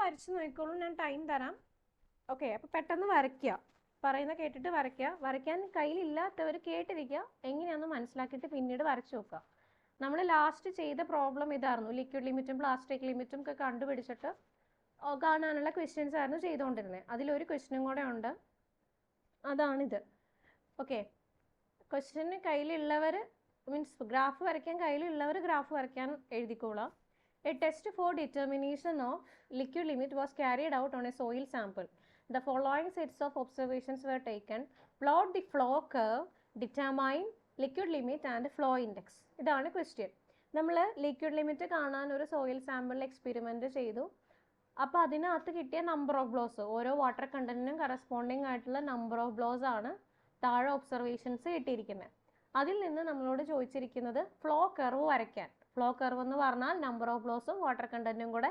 വരച്ച് നോക്കിക്കോളൂ, ഞാൻ ടൈം തരാം. ഓക്കെ, അപ്പോൾ പെട്ടെന്ന് വരയ്ക്കുക, പറയുന്ന കേട്ടിട്ട് വരയ്ക്കുക. വരയ്ക്കാൻ കയ്യിലില്ലാത്തവർ കേട്ടിരിക്കുക, എങ്ങനെയാണെന്ന് മനസ്സിലാക്കിയിട്ട് പിന്നീട് വരച്ച് നോക്കുക. നമ്മൾ ലാസ്റ്റ് ചെയ്ത പ്രോബ്ലം ഇതായിരുന്നു, ലിക്വിഡ് ലിമിറ്റും പ്ലാസ്റ്റിക് ലിമിറ്റും ഒക്കെ കണ്ടുപിടിച്ചിട്ട് കാണാനുള്ള ക്വസ്റ്റ്യൻസ് ആയിരുന്നു ചെയ്തുകൊണ്ടിരുന്നത്. അതിലൊരു ക്വസ്റ്റ്യനും കൂടെ ഉണ്ട്, അതാണിത്. ഓക്കെ, ക്വസ്റ്റ്യന് കയ്യിലുള്ളവർ മീൻസ് ഗ്രാഫ് വരയ്ക്കാൻ കയ്യിലുള്ളവർ ഗ്രാഫ് വരയ്ക്കാൻ എഴുതിക്കോളാം. A test for determination of liquid limit was carried out on a soil sample. The following sets of observations were taken. Plot the flow curve, determine liquid limit and flow index. ഇതാണ് question. നമ്മൾ liquid limit കാണാൻ ഒരു soil സാമ്പിളിൽ experiment ചെയ്തു. അപ്പോൾ അതിനകത്ത് കിട്ടിയ number of blows, ഓരോ വാട്ടർ കണ്ടന്റിനും കറസ്പോണ്ടിങ് ആയിട്ടുള്ള നമ്പർ ഓഫ് ബ്ലോസ് ആണ് താഴെ ഒബ്സർവേഷൻസ് കിട്ടിയിരിക്കുന്നത്. അതിൽ നിന്ന് നമ്മളോട് ചോദിച്ചിരിക്കുന്നത് ഫ്ലോ കർവ് വരയ്ക്കാൻ. ഫ്ലോ കർവ് എന്ന് പറഞ്ഞാൽ നമ്പർ ഓഫ് ബ്ലോസും വാട്ടർ കണ്ടന്റും കൂടെ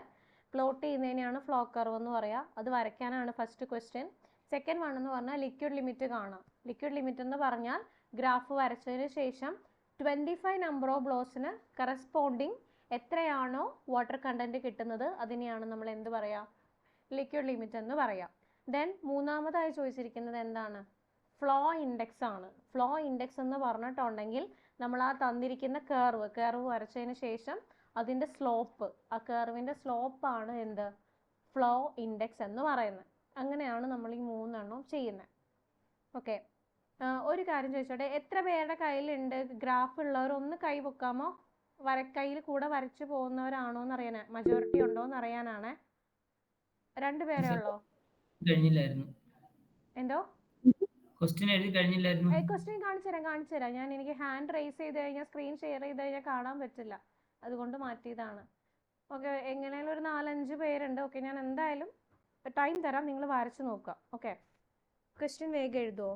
പ്ലോട്ട് ചെയ്യുന്നതിനെയാണ് ഫ്ലോ കർവ് എന്ന് പറയുക. അത് വരയ്ക്കാനാണ് ഫസ്റ്റ് ക്വസ്റ്റ്യൻ. സെക്കൻഡ് വൺ എന്ന് പറഞ്ഞാൽ ലിക്വിഡ് ലിമിറ്റ് കാണാം. ലിക്വിഡ് ലിമിറ്റ് എന്ന് പറഞ്ഞാൽ ഗ്രാഫ് വരച്ചതിന് ശേഷം 25 നമ്പർ ഓഫ് ബ്ലോസിന് കറസ്പോണ്ടിങ് എത്രയാണോ വാട്ടർ കണ്ടന്റ് കിട്ടുന്നത് അതിനെയാണ് നമ്മൾ എന്ത് പറയുക, ലിക്വിഡ് ലിമിറ്റ് എന്ന് പറയാം. ദെൻ മൂന്നാമതായി ചോദിച്ചിരിക്കുന്നത് എന്താണ്, ഫ്ലോ ഇൻഡെക്സ് ആണ്. ഫ്ലോ ഇൻഡെക്സ് എന്ന് പറഞ്ഞിട്ടുണ്ടെങ്കിൽ നമ്മൾ ആ തന്നിരിക്കുന്ന കർവ് വരച്ചതിന് ശേഷം അതിൻ്റെ സ്ലോപ്പ്, ആ കർവിൻ്റെ സ്ലോപ്പാണ് എന്ത്, ഫ്ലോ ഇൻഡെക്സ് എന്ന് പറയുന്നത്. അങ്ങനെയാണ് നമ്മൾ ഈ മൂന്നെണ്ണവും ചെയ്യുന്നത്. ഓക്കെ, ഒരു കാര്യം ചോദിച്ചോട്ടെ, എത്ര പേരുടെ കയ്യിലുണ്ട് ഗ്രാഫ് ഉള്ളവർ? ഒന്ന് കൈ പൊക്കാമോ? കയ്യിൽ കൂടെ വരച്ചു പോകുന്നവരാണോ എന്ന് അറിയാനാ, മജോറിറ്റി ഉണ്ടോ എന്ന് അറിയാനാണ്. 2 പേരേ ഉള്ളോ? എന്തോ ക്വസ്റ്റ്യൻ കാണിച്ചു തരാം. എനിക്ക് ഹാൻഡ് റേസ് ചെയ്ത് കഴിഞ്ഞാൽ, സ്ക്രീൻ ഷെയർ ചെയ്ത് കഴിഞ്ഞാൽ കാണാൻ പറ്റില്ല, അതുകൊണ്ട് മാറ്റിയതാണ്. ഓക്കെ, എങ്ങനെയാലും ഒരു 4-5 പേരുണ്ട്. ഓക്കെ, ഞാൻ എന്തായാലും ടൈം തരാം, നിങ്ങൾ വരച്ച് നോക്കുക. ഓക്കെ, ക്വസ്റ്റ്യൻ വേഗം എഴുതുമോ?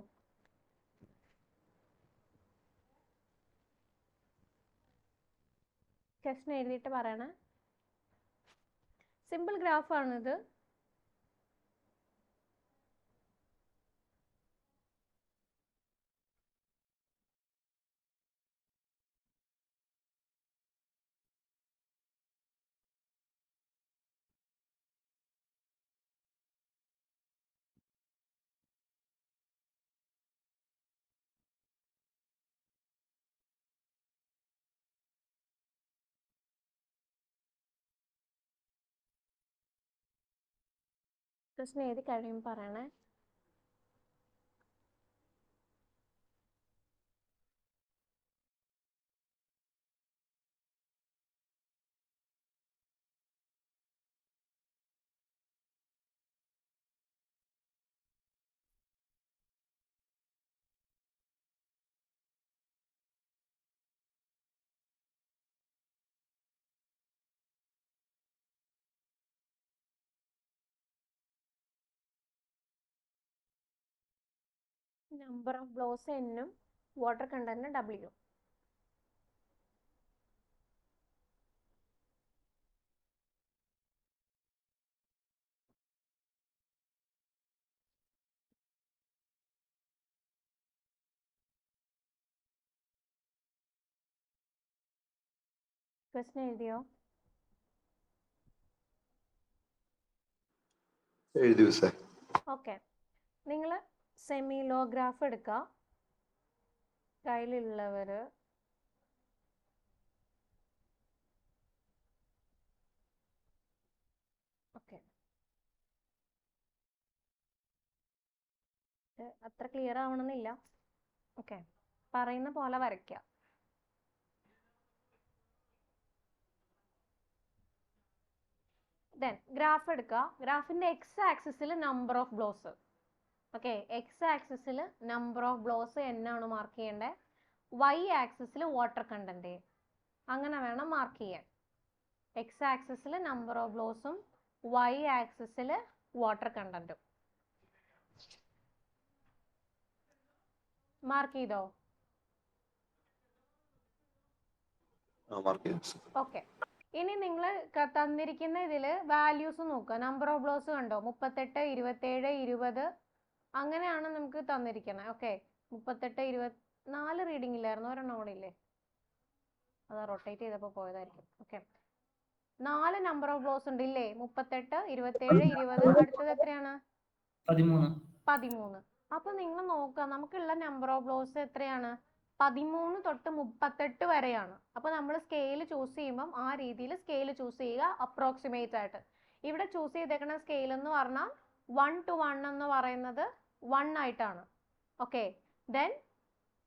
ക്വസ്റ്റ്യൻ എഴുതിയിട്ട് പറയണേ. സിമ്പിൾ ഗ്രാഫാണിത്. ക്വസ്റ്റ്യൻ എഴുതി കഴിയുമ്പോൾ പറയണേ. നമ്പർ ഓഫ് ബ്ലോസ് എന്നും വാട്ടർ കണ്ടന്റ് W. ക്വസ്റ്റ്യൻ എഴുതിയോ? ഓക്കെ, നിങ്ങൾ സെമി ലോ ഗ്രാഫ് എടുക്കുക കയ്യിലുള്ളവർ. ഓക്കെ, അത്ര ക്ലിയർ ആവണമെന്നില്ല. ഓക്കെ, പറയുന്ന പോലെ വരയ്ക്കുക. ദെൻ ഗ്രാഫ് എടുക്കുക. ഗ്രാഫിന്റെ എക്സ് ആക്സിസിൽ number of blows. Okay, X ആക്സിസിൽ നമ്പർ ഓഫ് ബ്ലോസ് എന്നാണ് മാർക്ക് ചെയ്യേണ്ടത്, വൈ ആക്സിസിൽ വാട്ടർ കണ്ടന്റ്, അങ്ങനെ വേണം മാർക്ക് ചെയ്യാൻ. എക്സ് ആക്സിസിൽ നമ്പർ ഓഫ് ബ്ലോസും വൈ ആക്സിസിൽ വാട്ടർ കണ്ടന്റും. മാർക്ക് ചെയ്തോ? ഓക്കെ, ഇനി നിങ്ങൾ തന്നിരിക്കുന്ന ഇതിൽ വാല്യൂസ് നോക്കുക. നമ്പർ ഓഫ് ബ്ലോസ് കണ്ടോ, 38, 27, 20 അങ്ങനെയാണ് നമുക്ക് തന്നിരിക്കുന്നത്. ഓക്കെ, 38, 24 റീഡിംഗ് ഇല്ലായിരുന്നു, ഒരെണ്ണം കൂടെ ഇല്ലേ, അത് റൊട്ടേറ്റ് ചെയ്തപ്പോൾ പോയതായിരിക്കും. ഓക്കെ, 4 നമ്പർ ഓഫ് ബ്ലോസ് ഉണ്ട് ഇല്ലേ? 38, 27, 20. അടുത്തത് എത്രയാണ്? 13. അപ്പൊ നിങ്ങൾ നോക്കുക, നമുക്കുള്ള നമ്പർ ഓഫ് ബ്ലോസ് എത്രയാണ്? 13 തൊട്ട് 38 വരെയാണ്. അപ്പൊ നമ്മൾ സ്കെയിൽ ചൂസ് ചെയ്യുമ്പം ആ രീതിയിൽ സ്കെയിൽ ചൂസ് ചെയ്യുക, അപ്രോക്സിമേറ്റ് ആയിട്ട്. ഇവിടെ ചൂസ് ചെയ്തേക്കുന്ന സ്കെയിൽ എന്ന് പറഞ്ഞാൽ 1 to 1 എന്ന് പറയുന്നത് 1 ആയിട്ടാണ്. ഓക്കെ, ദെൻ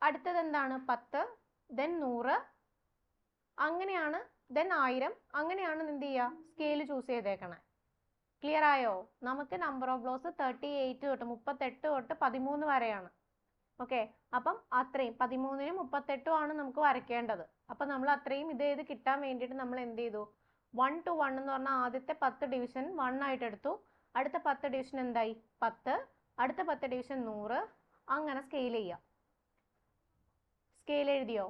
അടുത്തത് എന്താണ്? 10, ദെൻ 100, അങ്ങനെയാണ്, ദെൻ 1000, അങ്ങനെയാണ് എന്ത് ചെയ്യുക, സ്കെയിൽ ചൂസ് ചെയ്തേക്കണേ. ക്ലിയർ ആയോ? നമുക്ക് നമ്പർ ഓഫ് ബ്ലോസ് 38 തൊട്ട് 13 വരെയാണ്. ഓക്കെ, അപ്പം അത്രയും 13നും 38ഉം ആണ് നമുക്ക് വരയ്ക്കേണ്ടത്. അപ്പം നമ്മൾ അത്രയും ഇത് ചെയ്ത് കിട്ടാൻ വേണ്ടിയിട്ട് നമ്മൾ എന്ത് ചെയ്തു? 1 to 1 എന്ന് പറഞ്ഞാൽ ആദ്യത്തെ 10 ഡിവിഷൻ 1 ആയിട്ട് എടുത്തു. അടുത്ത 10 ഡിവിഷൻ എന്തായി? 10. അടുത്ത 10 ഡിവിഷൻ 100. അങ്ങനെ സ്കെയിൽ ചെയ്യാം. സ്കെയിൽ എഴുതിയോ?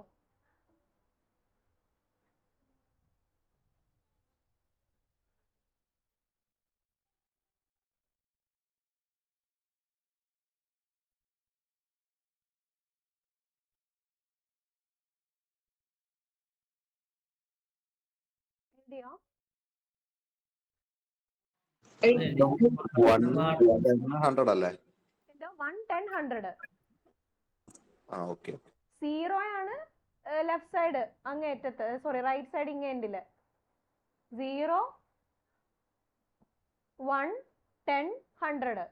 എഴുതിയോ? 100 അല്ലേ? 1, 10, 100. ഓക്കെ. 0 ആണ് ലെഫ്റ്റ് സൈഡ് അങ്ങേറ്റത്ത്, സോറി റൈറ്റ് സൈഡ് ഇങ്ങേണ്ടില്. 0, 1, 10, 100.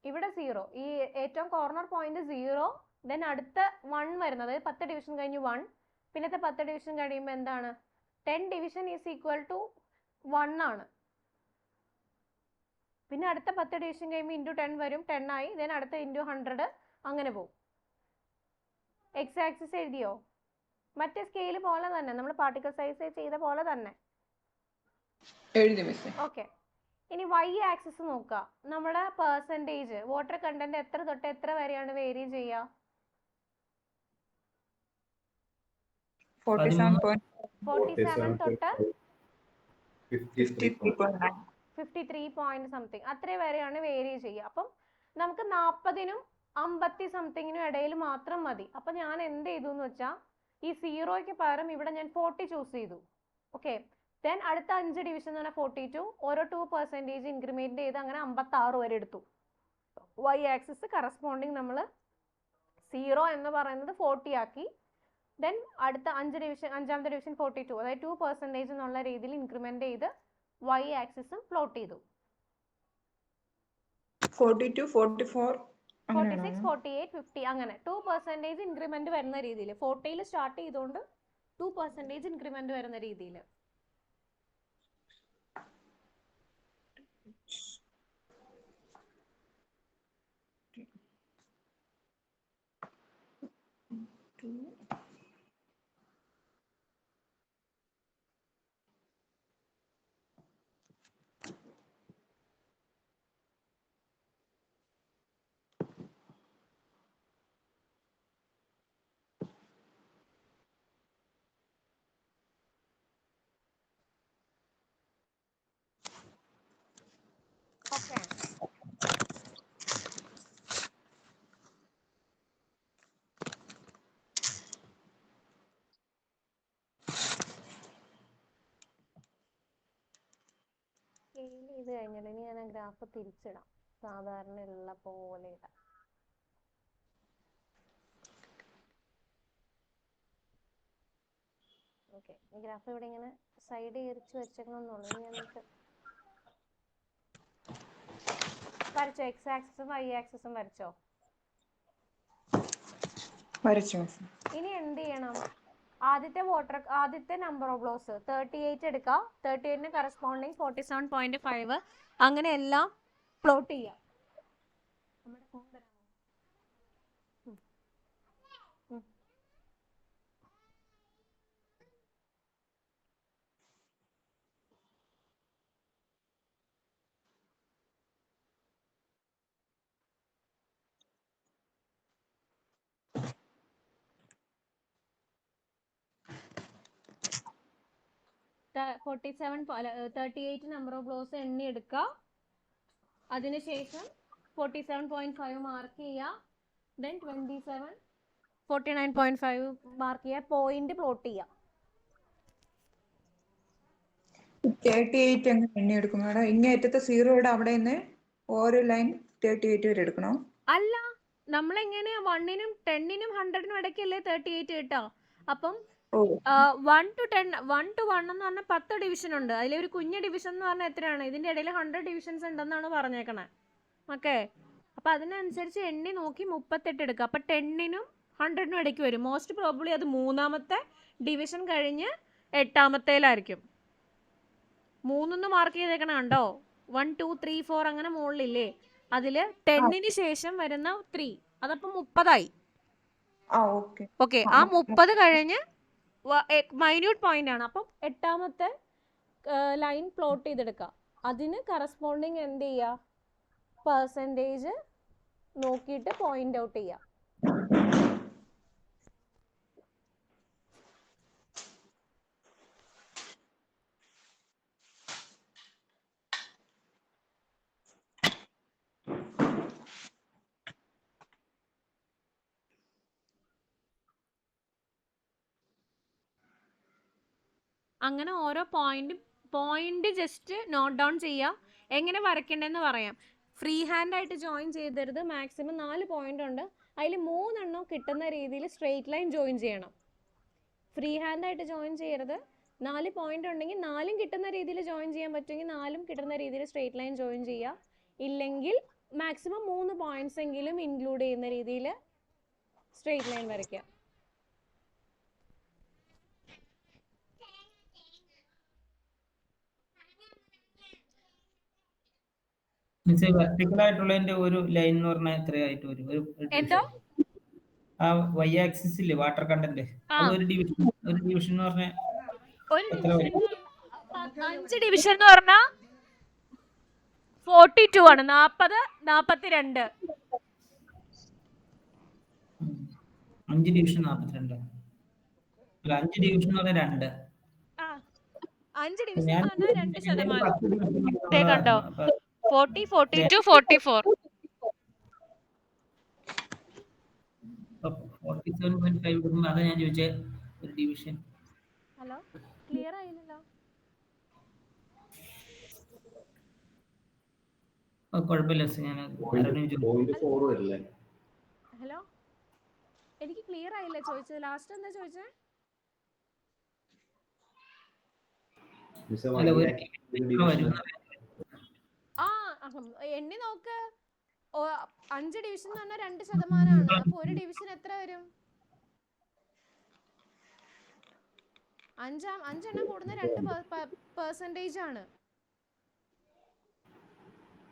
ഇവിടെ 0, ഈ ഏറ്റവും കോർണർ പോയിന്റ് 0, ദെൻ അടുത്ത 1 വരുന്നത് 10 ഡിവിഷൻ കഴിഞ്ഞ് 1, പിന്നത്തെ 10 ഡിവിഷൻ കഴിയുമ്പോൾ എന്താണ്? 10 ഡിവിഷൻ ഈസ് ഈക്വൽ ടു 1 ആണ്. പിന്നെ അടുത്ത 10 ഡിവിഷൻ കഴിയുമ്പോൾ ഇൻറ്റു 10 വരും, 10 ആയി, ദെൻ അടുത്ത ഇൻറ്റു 100, അങ്ങനെ പോകും. എക്സ് ആക്സിസ് എഴുതിയോ? മറ്റേ സ്കെയിൽ പോലെ തന്നെ, നമ്മൾ പാർട്ടിക്കൽ സൈസ് ചെയ്ത പോലെ തന്നെ എഴുതി മിസ്. ഓക്കെ, ഇനി y ആക്സിസ് നോക്കുക. നമ്മുടെ പെർസെൻറ്റേജ് വാട്ടർ കണ്ടന്റ് എത്ര തൊട്ട് എത്ര വരെയാണ് വേരി ചെയ്യുക? 47 തൊട്ട് 53 പോയിന്റ് സംതിങ് അത്ര വരെയാണ് വേരി ചെയ്യുക. അപ്പം നമുക്ക് 40നും 50 സംതിങ്ങിനും ഇടയിൽ മാത്രം മതി. അപ്പം ഞാൻ എന്ത് ചെയ്തു എന്ന് വെച്ചാൽ ഈ 0യ്ക്ക് പകരം ഇവിടെ ഞാൻ 40 ചൂസ് ചെയ്തു. ഓക്കെ, ദെൻ അടുത്ത 5 ഡിവിഷൻ എന്ന് പറഞ്ഞാൽ 42, ഓരോ 2% ഇൻക്രിമെന്റ് ചെയ്ത് അങ്ങനെ 56 വരെ എടുത്തു. y ആക്സിസ് കറസ്പോണ്ടിങ് നമ്മൾ 0 എന്ന് പറയുന്നത് 40 ആക്കി. ദെൻ അടുത്ത 5 ഡിവിഷൻ, അഞ്ചാമത്തെ ഡിവിഷൻ 42, അതായത് 2% എന്നുള്ള രീതിയിൽ ഇൻക്രിമെന്റ് ചെയ്ത് y ആക്സിസും പ്ലോട്ട് ചെയ്തു. 42, 44, 46, 48, 50 അങ്ങനെ 2% ഇൻക്രിമെന്റ് വരുന്ന രീതിയിൽ, 40യിൽ സ്റ്റാർട്ട് ചെയ്തുകൊണ്ട് 2% ഇൻക്രിമെന്റ് വരുന്ന രീതിയിൽ. ഓക്കെ, സ്കെയിൽ ചെയ്ത് കഴിഞ്ഞാൽ ഇനി ഞാൻ ഗ്രാഫ് തിരിച്ചിടാം, സാധാരണ ഉള്ള പോലെ ഇടാം. ഓക്കെ, ഈ ഗ്രാഫ് ഇവിടെ ഇങ്ങനെ സൈഡ് തിരിച്ച് വെച്ചേക്കണമെന്നുള്ളൂ. ഇനി നമുക്ക് വരച്ചോ? എക്സ് ആക്സിസും y ആക്സിസും വരച്ചോ? ഇനി എന്ത് ചെയ്യണം? ആദ്യത്തെ നമ്പർ ഓഫ് ബ്ലോസ് 38 എടുക്കുക. 38ന് കറസ്പോണ്ടിങ് 47.5 അങ്ങനെ എല്ലാം പ്ലോട്ട് ചെയ്യാം. നമ്മുടെ ഫോൺ തരാമോ? 38 നമ്പർ ഓഫ് ബ്ലോസ് എണ്ണി എടുക്കുക. അതിനുശേഷം 47.5 മാർക്ക് ചെയ്യുക. ദെൻ 27, 49.5 മാർക്ക് ചെയ്യുക. പോയിന്റ് പ്ലോട്ട് ചെയ്യുക. 38 എങ്ങനെ എണ്ണിയെടുക്കും മാഡം? ഇങ്ങേറ്റത്തെ സീറോയുടെ അവിടെ നിന്ന് ഓരോ ലൈൻ 38 വരെ എടുക്കണോ? അല്ല, നമ്മളെങ്ങനെയാ 1-നും 10-നും 100-നും ഇടയ്ക്കല്ലേ 38 കിട്ടാ. അപ്പം ഓ 1 to 10, 1 to 1 എന്ന് പറഞ്ഞാൽ 10 ഡിവിഷൻ ഉണ്ട്. അതിലെ ഒരു കുഞ്ഞ് ഡിവിഷൻ എന്ന് പറഞ്ഞാൽ എത്രയാണ്? ഇതിന്റെ ഇടയിൽ 100 ഡിവിഷൻസ് ഉണ്ടെന്നാണ് പറഞ്ഞേക്കണേ. ഓക്കെ, അപ്പൊ അതിനനുസരിച്ച് എണ്ണി നോക്കി 38 എടുക്കുക. അപ്പൊ 10-നും 100-നും ഇടയ്ക്ക് വരും. മോസ്റ്റ് പ്രോബബ്ലി അത് മൂന്നാമത്തെ ഡിവിഷൻ കഴിഞ്ഞ് 8-മത്തേലായിരിക്കും. 3 മാർക്ക് ചെയ്തേക്കണ കണ്ടോ? 1 2 3 4 അങ്ങനെ മുകളിലില്ലേ? അതില് 10-ന് ശേഷം വരുന്ന 3, അതപ്പോ 30ആയി. ഓക്കെ. ഓക്കെ, ആ 30 കഴിഞ്ഞ് മൈന്യൂട്ട് പോയിന്റ് ആണ്. അപ്പം 8-മത്തെ ലൈൻ പ്ലോട്ട് ചെയ്തെടുക്കുക. അതിന് കറസ്പോണ്ടിങ് എന്ത് ചെയ്യുക? പെർസെൻറ്റേജ് നോക്കിയിട്ട് പോയിന്റ് ഔട്ട് ചെയ്യുക. അങ്ങനെ ഓരോ പോയിന്റ് ജസ്റ്റ് നോട്ട് ഡൗൺ ചെയ്യുക. എങ്ങനെ വരയ്ക്കേണ്ടതെന്ന് പറയാം. ഫ്രീ ഹാൻഡ് ആയിട്ട് ജോയിൻ ചെയ്തരുത്. മാക്സിമം 4 പോയിന്റ് ഉണ്ട്. അതിൽ 3 കിട്ടുന്ന രീതിയിൽ സ്ട്രെയിറ്റ് ലൈൻ ജോയിൻ ചെയ്യണം. ഫ്രീ ഹാൻഡ് ആയിട്ട് ജോയിൻ ചെയ്യരുത്. 4 പോയിന്റ് ഉണ്ടെങ്കിൽ 4 കിട്ടുന്ന രീതിയിൽ ജോയിൻ ചെയ്യാൻ പറ്റുമെങ്കിൽ 4 കിട്ടുന്ന രീതിയിൽ സ്ട്രെയിറ്റ് ലൈൻ ജോയിൻ ചെയ്യുക. ഇല്ലെങ്കിൽ മാക്സിമം 3 പോയിന്റ്സ് എങ്കിലും ഇൻക്ലൂഡ് ചെയ്യുന്ന രീതിയിൽ സ്ട്രെയിറ്റ് ലൈൻ വരയ്ക്കുക. വെർട്ടിക്കൽ ആയിട്ടുള്ളതിന്റെ ഒരു ലൈൻ എന്ന് പറഞ്ഞാൽ എത്രയായിട്ട് വരും? എന്തോ ആ വൈ ആക്സിസ് ഇല്ലേ, വാട്ടർ കണ്ടന്റ്, അത് ഒരു ഡിവിഷൻ എന്ന് പറഞ്ഞാൽ എത്ര വരും? 5 ഡിവിഷൻ എന്ന് പറഞ്ഞാൽ 42 ആണ്. 40 42. 5 ഡിവിഷൻ 42 അല്ല, 5 ഡിവിഷൻ എന്ന് പറഞ്ഞാൽ 2. 5 ഡിവിഷൻ എന്ന് പറഞ്ഞാൽ 2%. 10 division ദേ കണ്ടോ, അപ്പൊ 40 42 44. 47.5 കൊടുക്കുമ്പോൾ അതാ ഞാൻ ചോദിച്ചേ, ഒരു ഡിവിഷൻ. Hello, clear ആയില്ലല്ലോ. കുഴപ്പമില്ല, ഞാൻ ഹലോ, എനിക്ക് ക്ലിയർ ആയില്ല ചോദിച്ചത്. ലാസ്റ്റ് എന്താ ചോദിച്ചേ? എണ്ണി നോക്ക്. 5 ഡിവിഷൻ എന്ന് പറഞ്ഞാൽ 2%. അപ്പൊ ഒരു ഡിവിഷൻ എത്ര വരും? 5 കൂടുന്ന 2% ആണ്.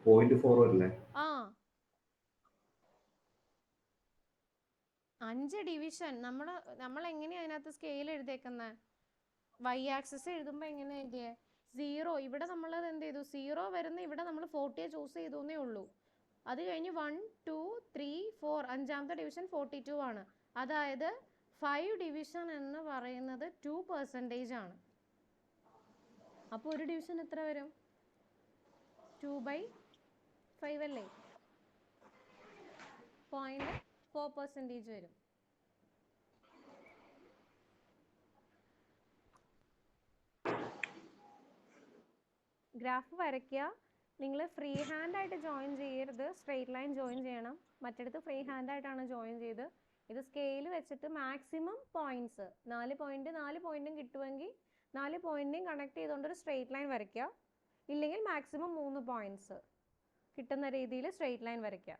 0.4 അല്ലേ? 5 ഡിവിഷൻ നമ്മൾ എങ്ങനെയാ അതിനകത്ത് സ്കെയിൽ എഴുതിയേക്കുന്നത്? വൈ ആക്സിസ് എഴുതുമ്പോ എങ്ങനെ എഴുതിയേ? 0. ഇവിടെ നമ്മൾ എന്ത് ചെയ്തു? 0 വരുന്ന ഇവിടെ നമ്മൾ 40 ചൂസ് ചെയ്തേ ഉള്ളൂ. അത് കഴിഞ്ഞ് 1 2 3 4 5-മത്തെ ഡിവിഷൻ 42 ആണ്. അതായത് 5 ഡിവിഷൻ എന്ന് പറയുന്നത് 2% ആണ്. അപ്പോൾ ഒരു ഡിവിഷൻ എത്ര വരും? 2/5 അല്ലേ? 0.4% വരും. ഗ്രാഫ് വരയ്ക്കുക. നിങ്ങൾ ഫ്രീ ഹാൻഡ് ആയിട്ട് ജോയിൻ ചെയ്യരുത്, സ്ട്രെയിറ്റ് ലൈൻ ജോയിൻ ചെയ്യണം. മറ്റടുത്ത് ഫ്രീ ഹാൻഡ് ആയിട്ടാണ് ജോയിൻ ചെയ്ത്. ഇത് സ്കെയിൽ വെച്ചിട്ട് മാക്സിമം പോയിന്റ്സ് 4 പോയിന്റും കിട്ടുമെങ്കിൽ 4 പോയിന്റിനെയും കണക്ട് ചെയ്തുകൊണ്ട് ഒരു സ്ട്രെയിറ്റ് ലൈൻ വരയ്ക്കുക. ഇല്ലെങ്കിൽ മാക്സിമം 3 പോയിന്റ്സ് കിട്ടുന്ന രീതിയിൽ സ്ട്രെയിറ്റ് ലൈൻ വരയ്ക്കുക.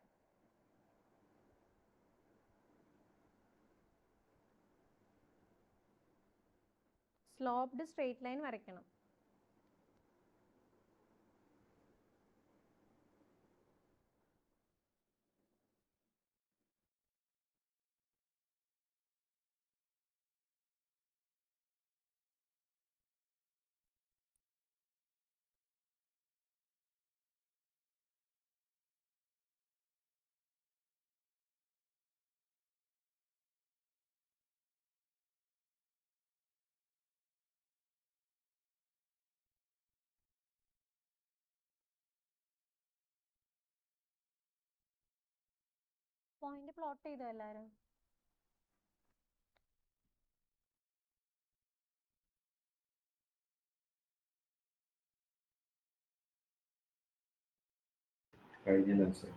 സ്ലോപ്ഡ് സ്ട്രെയിറ്റ് ലൈൻ വരയ്ക്കണം. പോയിന്റ് പ്ലോട്ട് ചെയ്തോ എല്ലാവരും? കഴിഞ്ഞ ആൻസർ.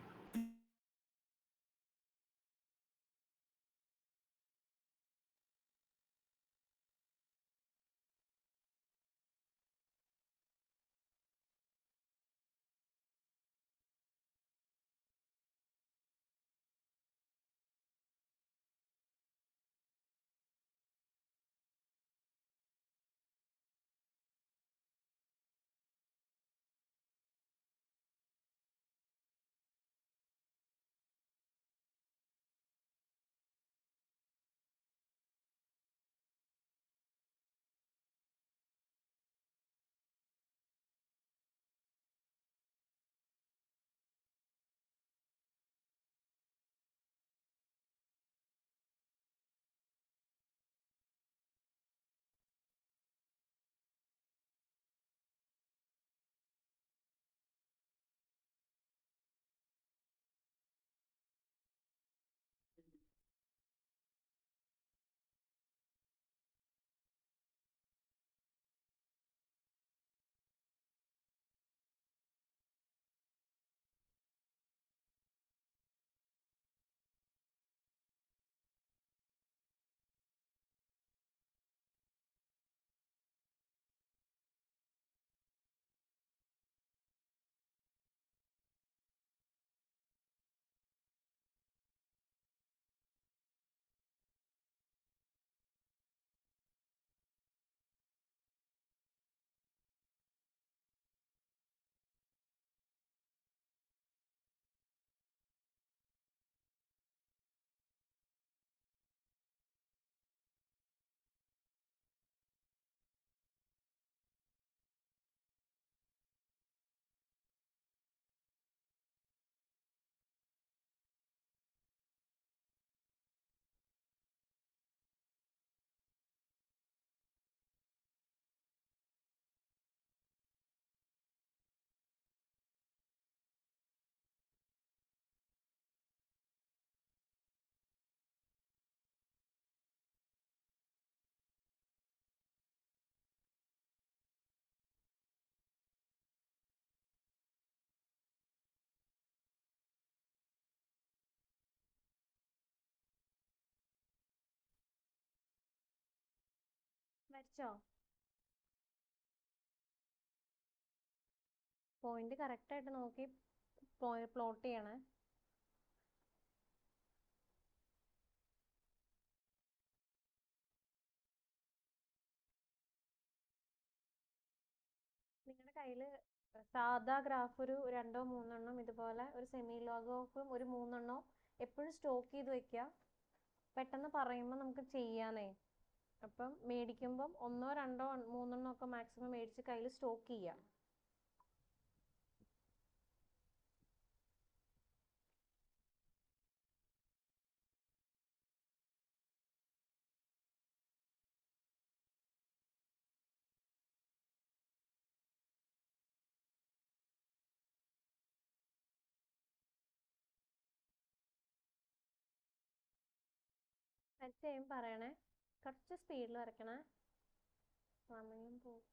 വരച്ചോ? പോയിന്റ് കറക്റ്റ് ആയിട്ട് നോക്കി പ്ലോട്ട് ചെയ്യണേ. നിങ്ങളുടെ കയ്യിൽ സാധാ ഗ്രാഫ് ഒരു 2-3 ഇതുപോലെ ഒരു സെമി ലോഗോഫും ഒരു 3 എപ്പോഴും സ്റ്റോക്ക് ചെയ്ത് വെക്കുക. പെട്ടെന്ന് പറയുമ്പോൾ നമുക്ക് ചെയ്യാനേ. അപ്പം മേടിക്കുമ്പം 1-2-3 ഒക്കെ മാക്സിമം മേടിച്ച് കയ്യിൽ സ്റ്റോക്ക് ചെയ്യുക. വരച്ച് കഴിയുമ്പോൾ പറയണേ. കുറച്ച് സ്പീഡിൽ വരയ്ക്കണേ, സമയം പോകും.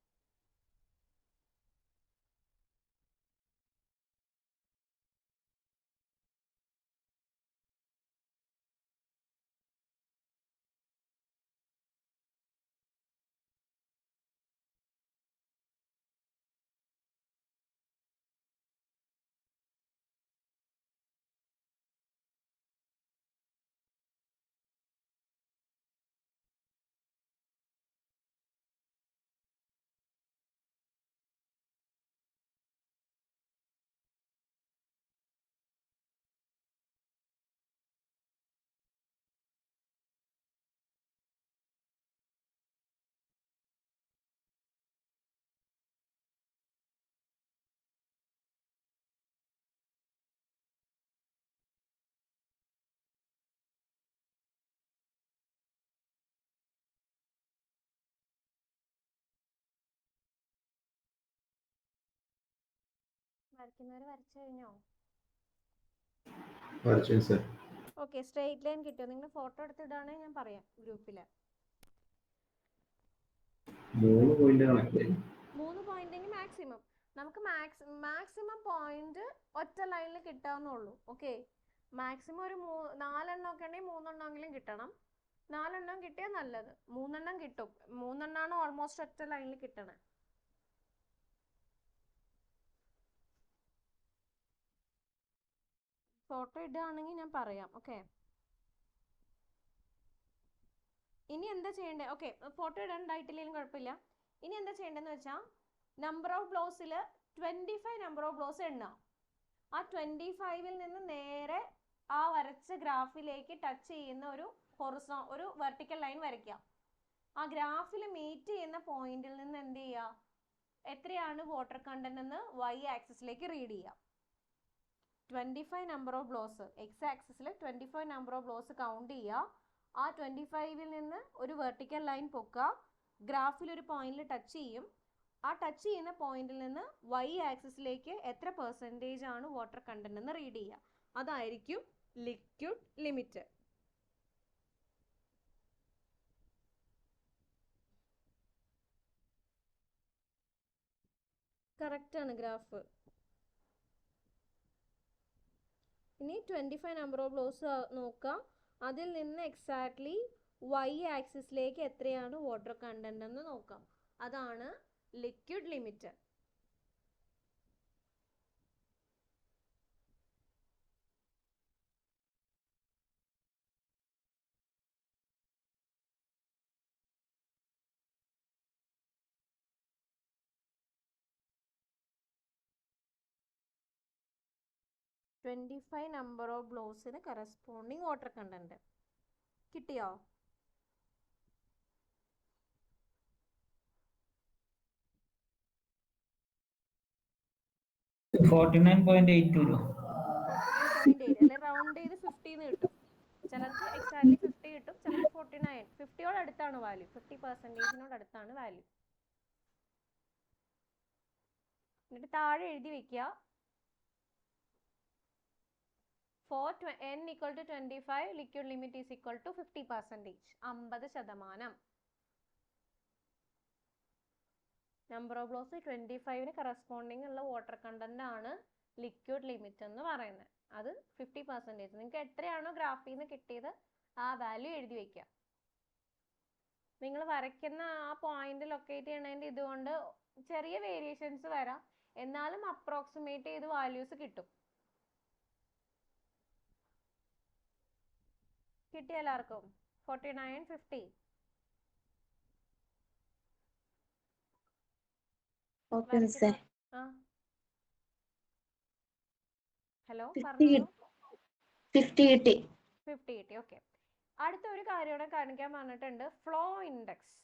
വരയ്ക്കുന്നവർ വരച്ചു കഴിഞ്ഞോ? വരച്ചു സർ. ഓക്കെ, സ്ട്രെയിറ്റ് ലൈൻ കിട്ടിയോ? നിങ്ങൾ ഫോട്ടോ എടുത്തിടാണെങ്കിൽ ഞാൻ പറയാം ഗ്രൂപ്പിൽ. 3 പോയിന്റ് കണക്ട് 3 പോയിന്റിന് മാക്സിമം നമുക്ക് മാക്സിമം പോയിന്റ് ഒറ്റ ലൈനിൽ കിട്ടാവുന്നുള്ളൂ. ഓക്കെ, മാക്സിമം ഒരു 4 എണ്ണം ഒക്കെ ഉണ്ടെങ്കിൽ 3 എണ്ണമെങ്കിലും കിട്ടണം. 4 എണ്ണം കിട്ടിയാൽ നല്ലത്. 3 എണ്ണം കിട്ടും. 3 എണ്ണമാണ് ഓൾമോസ്റ്റ് ഒറ്റ ലൈനിൽ കിട്ടണേ. ഫോട്ടോ ഇടുകയാണെങ്കിൽ ഞാൻ പറയാം. ഓക്കെ, ഇനി എന്താ ചെയ്യണ്ടേ? ഓക്കെ, ഫോട്ടോ ഇടാണ്ടായിട്ടില്ലെങ്കിലും കുഴപ്പമില്ല. ഇനി എന്താ ചെയ്യേണ്ടതെന്ന് വെച്ചാൽ നമ്പർ ഓഫ് ബ്ലോസിൽ 25 നമ്പർ ഓഫ് ബ്ലോസ് എണ്ണാം. ആ 25ൽ നിന്ന് നേരെ ആ വരച്ച ഗ്രാഫിലേക്ക് ടച്ച് ചെയ്യുന്ന ഒരു വെർട്ടിക്കൽ ലൈൻ വരയ്ക്കാം. ആ ഗ്രാഫിൽ മീറ്റ് ചെയ്യുന്ന പോയിന്റിൽ നിന്ന് എന്ത് ചെയ്യുക, എത്രയാണ് വാട്ടർ കണ്ടന്റ് എന്ന് y ആക്സിസിലേക്ക് റീഡ് ചെയ്യാം. 25 നമ്പർ ഓഫ് ബ്ലോസ് എക്സ് ആക്സിസിൽ 25 നമ്പർ ഓഫ് ബ്ലോസ് കൗണ്ട് ചെയ്യുക. ആ 25ൽ നിന്ന് ഒരു വെർട്ടിക്കൽ ലൈൻ പൊക്കുക. ഗ്രാഫിൽ ഒരു പോയിന്റിൽ ടച്ച് ചെയ്യും. ആ ടച്ച് ചെയ്യുന്ന പോയിന്റിൽ നിന്ന് y ആക്സിസിലേക്ക് എത്ര പെർസെൻറ്റേജ് ആണ് വാട്ടർ കണ്ടന്റ് എന്ന് റീഡ് ചെയ്യുക. അതായിരിക്കും ലിക്വിഡ് ലിമിറ്റ്. കറക്റ്റ് ആണ് ഗ്രാഫ്. ഇനി 25 നമ്പർ ഓഫ് ബ്ലോസ് നോക്കാം. അതിൽ നിന്ന് എക്സാക്ട്ലി y ആക്സിസിലേക്ക് എത്രയാണ് വാട്ടർ കണ്ടന്റ് എന്ന് നോക്കാം. അതാണ് ലിക്വിഡ് ലിമിറ്റ്. നമ്പർ ഓഫ് ബ്ലോസിന് കറസ്പോണ്ടിങ് വാട്ടർ കണ്ടന്റ് കിട്ടിയോ? റൗണ്ട് ചെയ്ത് 50 കിട്ടും. ചിലർക്ക് എക്സാക്ട്ലി 50 കിട്ടും, ചിലർക്ക് 49. 50യോട് അടുത്താണ് വാല്യൂ. 50% അടുത്താണ് വാല്യൂ. എന്നിട്ട് താഴെ എഴുതി വെക്കുക, for n equal to 25 liquid limit is equal to 50%. 50%. Number of blows 25ന് കറസ്പോണ്ടിങ് ഉള്ള വാട്ടർ കണ്ടന്റ് ആണ് ലിക്വിഡ് ലിമിറ്റ് എന്ന് പറയുന്നത്. അത് 50%. നിങ്ങൾക്ക് എത്രയാണോ ഗ്രാഫിൽ നിന്ന് കിട്ടിയത് ആ വാല്യൂ എഴുതി വെക്കുക. നിങ്ങൾ വരയ്ക്കുന്ന ആ പോയിന്റ് ലൊക്കേറ്റ് ചെയ്യണതിൻ്റെ ഇതുകൊണ്ട് ചെറിയ വേരിയേഷൻസ് വരാം, എന്നാലും അപ്രോക്സിമേറ്റ് ചെയ്ത് വാല്യൂസ് കിട്ടും. കിട്ടിയ എല്ലാവർക്കും 49, 50? ഹലോ, പറഞ്ഞോളൂ. 50 കിട്ടി. ഓക്കെ. അടുത്ത ഒരു കാര്യം കൂടെ കാണിക്കാൻ പറഞ്ഞിട്ടുണ്ട്, ഫ്ലോ ഇൻഡെക്സ്.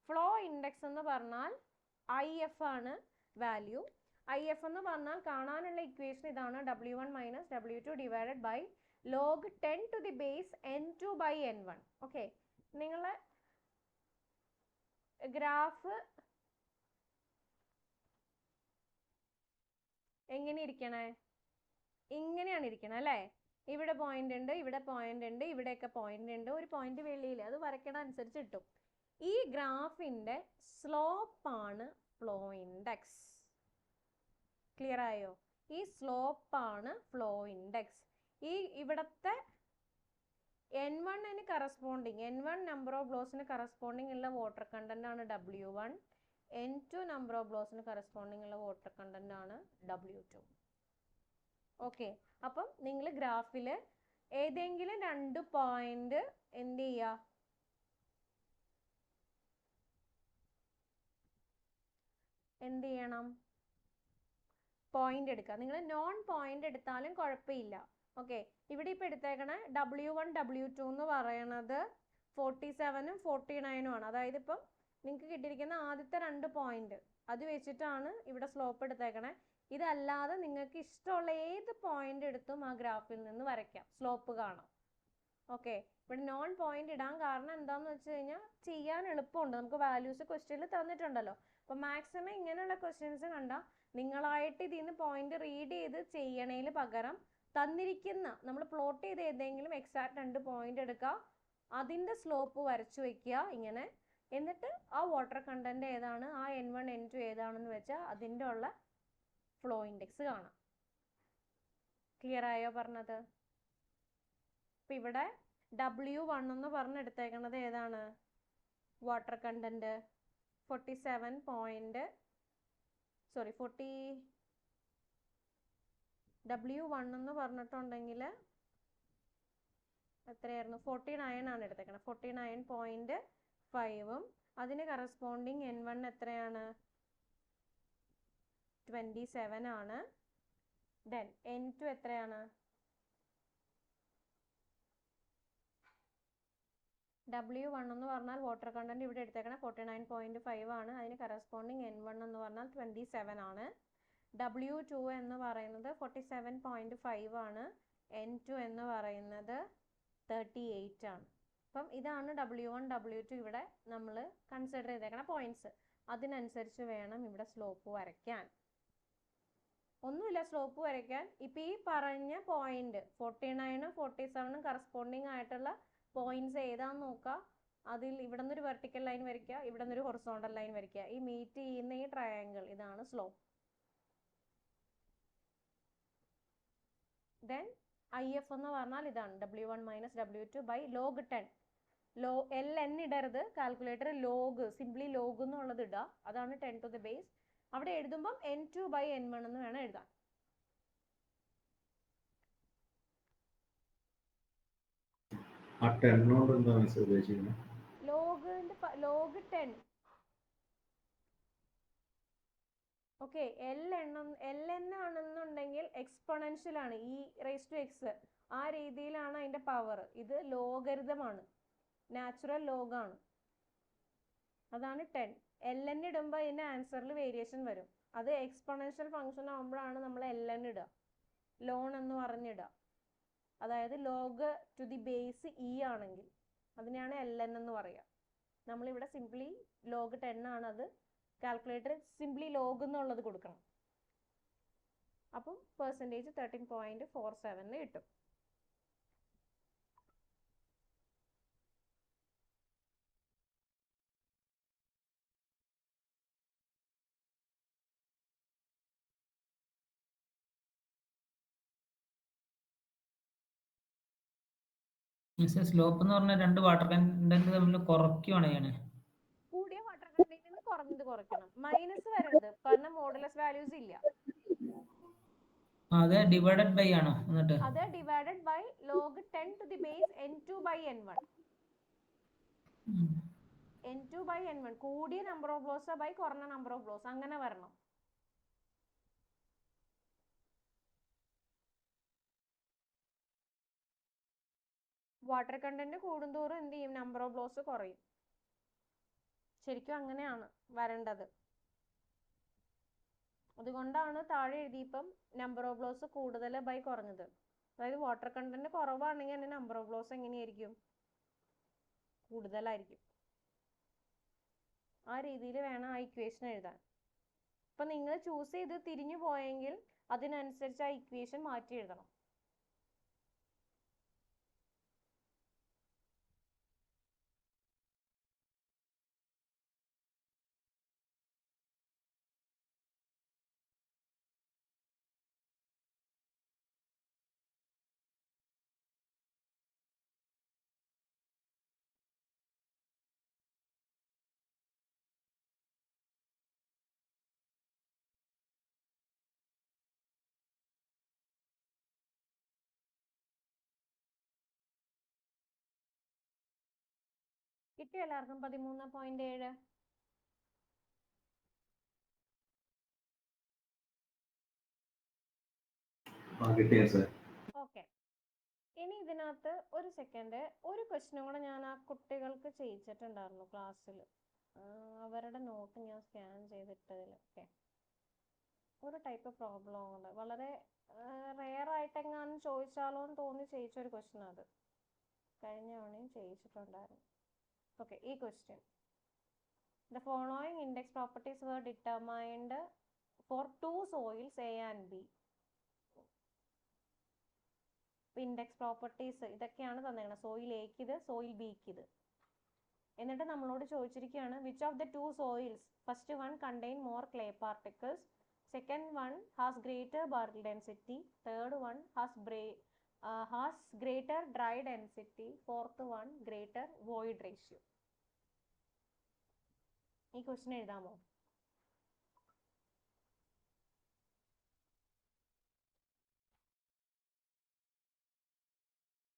ഫ്ലോ ഇൻഡെക്സ് എന്ന് പറഞ്ഞാൽ IF ആണ് വാല്യൂ. IF എന്ന് പറഞ്ഞാൽ കാണാനുള്ള ഇക്വേഷൻ ഇതാണ്, W1 - W2 divided by log 10 to the base n2 by n1. ഓക്കെ, നിങ്ങളെ ഗ്രാഫ് എങ്ങനെ ഇരിക്കണേ? ഇങ്ങനെയാണ് ഇരിക്കണേ അല്ലേ? ഇവിടെ പോയിന്റ് ഉണ്ട്, ഇവിടെ പോയിന്റ് ഉണ്ട്, ഇവിടെയൊക്കെ പോയിന്റ് ഉണ്ട്, ഒരു പോയിന്റ് വെളിയിൽ. അത് വരയ്ക്കണ അനുസരിച്ച് കിട്ടും. ഈ ഗ്രാഫിന്റെ സ്ലോപ്പാണ് ഫ്ലോ ഇൻഡെക്സ്. ക്ലിയർ ആയോ? ഈ സ്ലോപ്പാണ് ഫ്ലോ ഇൻഡെക്സ്. ഈ ഇവിടത്തെ n1 corresponding, n1 number of ബ്ലോസിന് കറസ്പോണ്ടിങ് ഉള്ള വാട്ടർ കണ്ടന്റ് ആണ് W1. n2 നമ്പർ ഓഫ് ബ്ലോസിന് കറസ്പോണ്ടിങ് ഉള്ള വാട്ടർ കണ്ടന്റ് ആണ് W2. ഓക്കെ, അപ്പം നിങ്ങൾ ഗ്രാഫിൽ ഏതെങ്കിലും 2 പോയിന്റ് എന്ത് ചെയ്യുക, എന്ത് ചെയ്യണം? പോയിന്റ് എടുക്കുക. നിങ്ങൾ നോൺ പോയിന്റ് എടുത്താലും കുഴപ്പമില്ല. ഓക്കെ, ഇവിടെ ഇപ്പം എടുത്തേക്കണ W1 W2 എന്ന് പറയണത് 47ഉം 49ഉം ആണ്. അതായത് ഇപ്പം നിങ്ങൾക്ക് കിട്ടിയിരിക്കുന്ന ആദ്യത്തെ 2 പോയിന്റ് അത് വെച്ചിട്ടാണ് ഇവിടെ സ്ലോപ്പ് എടുത്തേക്കണേ. ഇതല്ലാതെ നിങ്ങൾക്ക് ഇഷ്ടമുള്ള ഏത് പോയിന്റ് എടുത്തും ആ ഗ്രാഫിൽ നിന്ന് വരയ്ക്കാം, സ്ലോപ്പ് കാണാം. ഓക്കെ, ഇവിടെ നോൺ പോയിന്റ് ഇടാൻ കാരണം എന്താണെന്ന് വെച്ച് കഴിഞ്ഞാൽ ചെയ്യാൻ എളുപ്പമുണ്ട്. നമുക്ക് വാല്യൂസ് ക്വസ്റ്റ്യനിൽ തന്നിട്ടുണ്ടല്ലോ. അപ്പോൾ മാക്സിമം ഇങ്ങനെയുള്ള ക്വസ്റ്റ്യൻസ് കണ്ടാൽ നിങ്ങളായിട്ട് ഇതിൽ നിന്ന് പോയിന്റ് റീഡ് ചെയ്ത് ചെയ്യണേൽ പകരം തന്നിരിക്കുന്ന നമ്മൾ പ്ലോട്ട് ചെയ്ത് ഏതെങ്കിലും എക്സാക്ട് 2 പോയിന്റ് എടുക്കുക, അതിൻ്റെ സ്ലോപ്പ് വരച്ചു വയ്ക്കുക ഇങ്ങനെ. എന്നിട്ട് ആ വാട്ടർ കണ്ടന്റ് ഏതാണ്, ആ n1 n2 ഏതാണെന്ന് വെച്ചാൽ അതിൻ്റെ ഉള്ള ഫ്ലോ ഇൻഡെക്സ് കാണാം. ക്ലിയർ ആയോ പറഞ്ഞത്? അപ്പം ഇവിടെ W1 എന്ന് പറഞ്ഞെടുത്തേക്കുന്നത് ഏതാണ്? വാട്ടർ കണ്ടന്റ് 47 W1 എന്ന് പറഞ്ഞിട്ടുണ്ടെങ്കിൽ എത്രയായിരുന്നു? 49 ആണ് എടുത്തേക്കുന്നത്. 49.5 അതിന് കറസ്പോണ്ടിങ് N1 എത്രയാണ്? 27 ആണ്. ദെൻ N2 എത്രയാണ്? W1 എന്ന് പറഞ്ഞാൽ വാട്ടർ കണ്ടന്റ് ഇവിടെ എടുത്തേക്കണം 49.5 ആണ്. അതിന് കറസ്പോണ്ടിങ് N1 എന്ന് പറഞ്ഞാൽ 27 ആണ്. W2 എന്ന് പറയുന്നത് 47.5 ആണ്. N2 എന്ന് പറയുന്നത് 38 ആണ്. അപ്പം ഇതാണ് W1 W2 ഇവിടെ നമ്മൾ കൺസിഡർ ചെയ്തേക്കണ പോയിന്റ്സ്. അതിനനുസരിച്ച് വേണം ഇവിടെ സ്ലോപ്പ് വരയ്ക്കാൻ. ഒന്നുമില്ല സ്ലോപ്പ് വരയ്ക്കാൻ. ഇപ്പം ഈ പറഞ്ഞ പോയിന്റ് 49ഉം 47ഉം കറസ്പോണ്ടിങ് ആയിട്ടുള്ള പോയിന്റ്സ് ഏതാന്ന് നോക്കുക. അതിൽ ഇവിടെ നിന്നൊരു വെർട്ടിക്കൽ ലൈൻ വരയ്ക്കുക, ഇവിടെ നിന്നൊരു ഹൊറിസോണ്ടൽ ലൈൻ വരയ്ക്കുക. ഈ മീറ്റ് ചെയ്യുന്ന ഈ ട്രയാങ്കിൾ ഇതാണ് സ്ലോപ്പ്. ദെൻ IF എന്ന് പറഞ്ഞാൽ ഇതാണ് W1 minus W2 by log 10. LN ഇടരുത്, കാൽക്കുലേറ്റർ ലോഗ്, സിംപ്ലി ലോഗ് എന്നുള്ളത് ഇടുക. അതാണ് 10 to the base. അവിടെ എഴുതുമ്പം N2 ബൈ N1 എന്ന് വേണം എഴുതാൻ. ആ 10 കൊണ്ട് എന്താ മനസ്സിൽ ഉദ്ദേശിക്കുന്നത്? ലോഗ് 10. ഓക്കെ, LN ആണെന്നുണ്ടെങ്കിൽ എക്സ്പൊണൻഷ്യൽ ആണ്, E റേസ് ടു എക്സ്, ആ രീതിയിലാണ് അതിന്റെ പവർ. ഇത് ലോഗരിതമാണ്, നാച്ചുറൽ ലോഗ് ആണ്. അതാണ് 10. LN ഇടുമ്പോൾ ഇതിന്റെ ആൻസറിൽ വേരിയേഷൻ വരും. അത് എക്സ്പൊണൻഷ്യൽ ഫംഗ്ഷൻ ആകുമ്പോഴാണ് നമ്മൾ LN ഇടുക, ലോൺ എന്ന് പറഞ്ഞിടുക. അതായത് log to the base E ആണെങ്കിൽ അതിനെയാണ് LN എന്ന് പറയുക. നമ്മളിവിടെ സിംപ്ലി ലോഗ് 10 ആണ്. അത് കാൽക്കുലേറ്റർ സിംപ്ലി ലോഗ് എന്നുള്ളത് കൊടുക്കണം. അപ്പം പെർസെൻറ്റേജ് 13.47 കിട്ടും. സ്ലോപ്പ് എന്ന് പറഞ്ഞാൽ രണ്ട് വാട്ടർ കണ്ടന്റ് തമ്മിൽ കുറയ്ക്കുകയാണ് ചെയ്യണേ. കൂടിയ വാട്ടർ കണ്ടന്റിന് കുറഞ്ഞത് കുറയ്ക്കണം, മൈനസ് വരരുത്, കാരണം മോഡുലസ് വാല്യൂസ് ഇല്ല. അത് ഡിവൈഡഡ് ബൈ ആണോ? എന്നിട്ട് അത് divided by log 10 to the base N2 by N1. N2 by N1 കൂടിയ നമ്പർ ഓഫ് ഫ്ലോസ് ബൈ കുറഞ്ഞ നമ്പർ ഓഫ് ഫ്ലോസ്, അങ്ങനെ വരണം. വാട്ടർ കണ്ടന്റ് കൂടുന്തോറും എന്ത് ചെയ്യും? നമ്പർ ഓഫ് ഫ്ലോസ് കുറയും. ശരിക്കും അങ്ങനെയാണ് വരേണ്ടത്. അതുകൊണ്ടാണ് താഴെ എഴുതിയപ്പം നമ്പർ ഓഫ് ഫ്ലോസ് കൂടുതൽ ബൈ കുറഞ്ഞത്. അതായത് വാട്ടർ കണ്ടന്റ് കുറവാണെങ്കിൽ അതിന്റെ നമ്പർ ഓഫ് ഫ്ലോസ് എങ്ങനെയായിരിക്കും? കൂടുതലായിരിക്കും. ആ രീതിയിൽ വേണം ആ ഇക്വേഷൻ എഴുതാൻ. അപ്പം നിങ്ങൾ ചൂസ് ചെയ്ത് തിരിഞ്ഞു പോയെങ്കിൽ അതിനനുസരിച്ച് ആ ഇക്വേഷൻ മാറ്റി എഴുതണം. കിട്ടിയോ എല്ലാവർക്കും? 13.7. കിട്ടിയ സർ. ഓക്കെ, ഇനി ഇതിനകത്ത് ഒരു സെക്കൻഡ്, ഒരു ക്വസ്റ്റ്യനും കൂടെ ഞാൻ ആ കുട്ടികൾക്ക് ചെയ്യിച്ചിട്ടുണ്ടായിരുന്നു ക്ലാസ്സിൽ. അവരുടെ നോട്ട് ഞാൻ സ്കാൻ ചെയ്തിട്ടതിൽ. ഓക്കെ, ഒരു ടൈപ്പ് പ്രോബ്ലം ഉണ്ട്, വളരെ റെയർ ആയിട്ടെങ്ങാനും ചോദിച്ചാലോ എന്ന് തോന്നി ചെയ്യിച്ചൊരു ക്വസ്റ്റ്യൻ. അത് കഴിഞ്ഞ തവണയും ചെയ്യിച്ചിട്ടുണ്ടായിരുന്നു. ഓക്കെ, ഈ question: the following index properties were determined for two soils A and B. Index properties ഇതൊക്കെയാണ് തന്നേക്കുന്നത്. സോയിൽ എക്ക് ഇത്, സോയിൽ ബിക്ക് ഇത്. എന്നിട്ട് നമ്മളോട് ചോദിച്ചിരിക്കുകയാണ് which of the two soils first one contain more clay particles, Second one has greater bulk density. Third one has greater dry density. Fourth one greater void ratio. ഈ question എഴുതാമോ?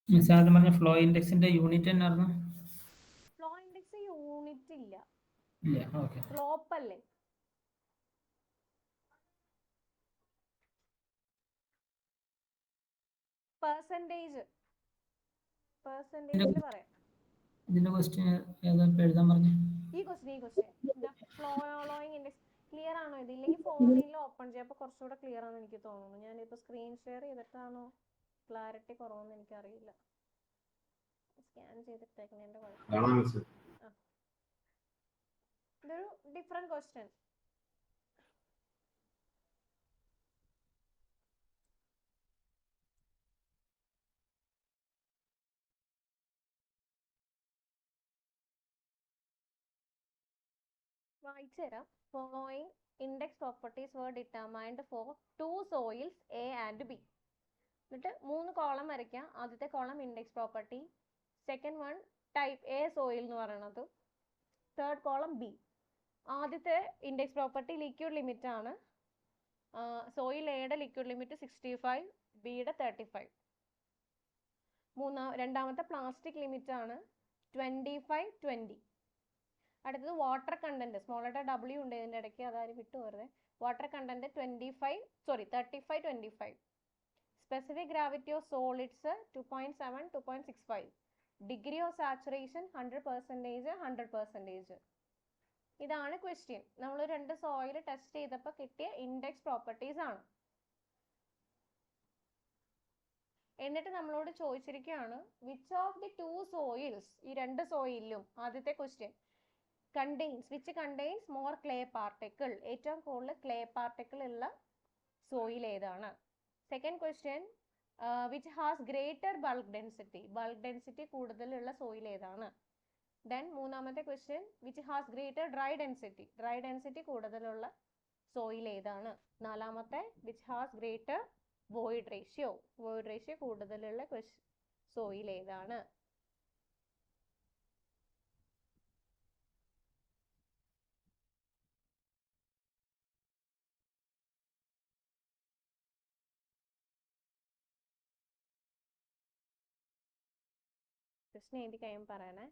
സാറിന് പറഞ്ഞ ഫ്ലോ ഇൻഡെക്സിന്റെ യൂണിറ്റ് എന്നായിരുന്നു? Flow index unit ഇല്ല, ഇല്ല. Okay. Slope അല്ലേ? Percentage പറയാം. ഇതിന്റെ question ഏതാ എഴുതാൻ പറഞ്ഞു? ഈ ക്വസ്റ്റ്യൻ ഫ്ലോയിങ് ഇൻഡെക്സ് ക്ലിയർ ആണോ? ഇതില്ലെങ്കിൽ ഫോണിൽ ഓപ്പൺ ചെയ്യുമ്പോൾ കുറച്ചുകൂടെ ക്ലിയർ ആണെന്ന് എനിക്ക് തോന്നുന്നു. ഞാനിപ്പോൾ സ്ക്രീൻ ഷെയർ ചെയ്തിട്ടാണോ ക്ലാരിറ്റി കുറവെന്ന് എനിക്കറിയില്ല. സ്കാൻ ചെയ്തിട്ടേക്കുന്നതിന്റെ കുഴപ്പം. ഇതൊരു ഡിഫറെന്റ് ക്വസ്റ്റ്യൻ. വായിച്ചുതരാം. Following index properties were determined for two soils A and B. എന്നിട്ട് 3 കോളം വരയ്ക്കാം. ആദ്യത്തെ column index property, second one type A soil എന്ന് പറയുന്നത്, തേർഡ് കോളം ബി. ആദ്യത്തെ ഇൻഡെക്സ് പ്രോപ്പർട്ടി ലിക്വിഡ് ലിമിറ്റ് ആണ്. സോയിൽ എയുടെ ലിക്വിഡ് ലിമിറ്റ് 65, ബിയുടെ 35. രണ്ടാമത്തെ പ്ലാസ്റ്റിക് ലിമിറ്റ് ആണ് 25, 20. അടുത്തത് water content, small letter W ഉണ്ട് ഇതിൻ്റെ ഇടയ്ക്ക്, അതാരും വിട്ടുപോരുത്. Water content 35, 25. Specific gravity of solids 2.7, 2.65. Degree of saturation 100%, 100%. ഇതാണ് ക്വസ്റ്റ്യൻ. നമ്മൾ 2 സോയിൽ ടെസ്റ്റ് ചെയ്തപ്പോൾ കിട്ടിയ ഇൻഡെക്സ് പ്രോപ്പർട്ടീസ് ആണ്. എന്നിട്ട് നമ്മളോട് ചോദിച്ചിരിക്കുകയാണ് വിച്ച് ഓഫ് ദി 2 സോയിൽസ്, ഈ 2 സോയിലും ആദ്യത്തെ question which contains more clay particle, ഏറ്റവും കൂടുതൽ ക്ലേ പാർട്ടിക്കിൾ ഉള്ള സോയിൽ ഏതാണ്? Second question which has greater bulk density കൂടുതലുള്ള സോയിൽ ഏതാണ്? ദെൻ മൂന്നാമത്തെ question which has greater dry density കൂടുതലുള്ള സോയിൽ ഏതാണ്? നാലാമത്തെ which has greater void ratio കൂടുതലുള്ള സോയിൽ ഏതാണ്? പ്രശ്നം എഴുതി കഴിയുമ്പോൾ പറയണേ.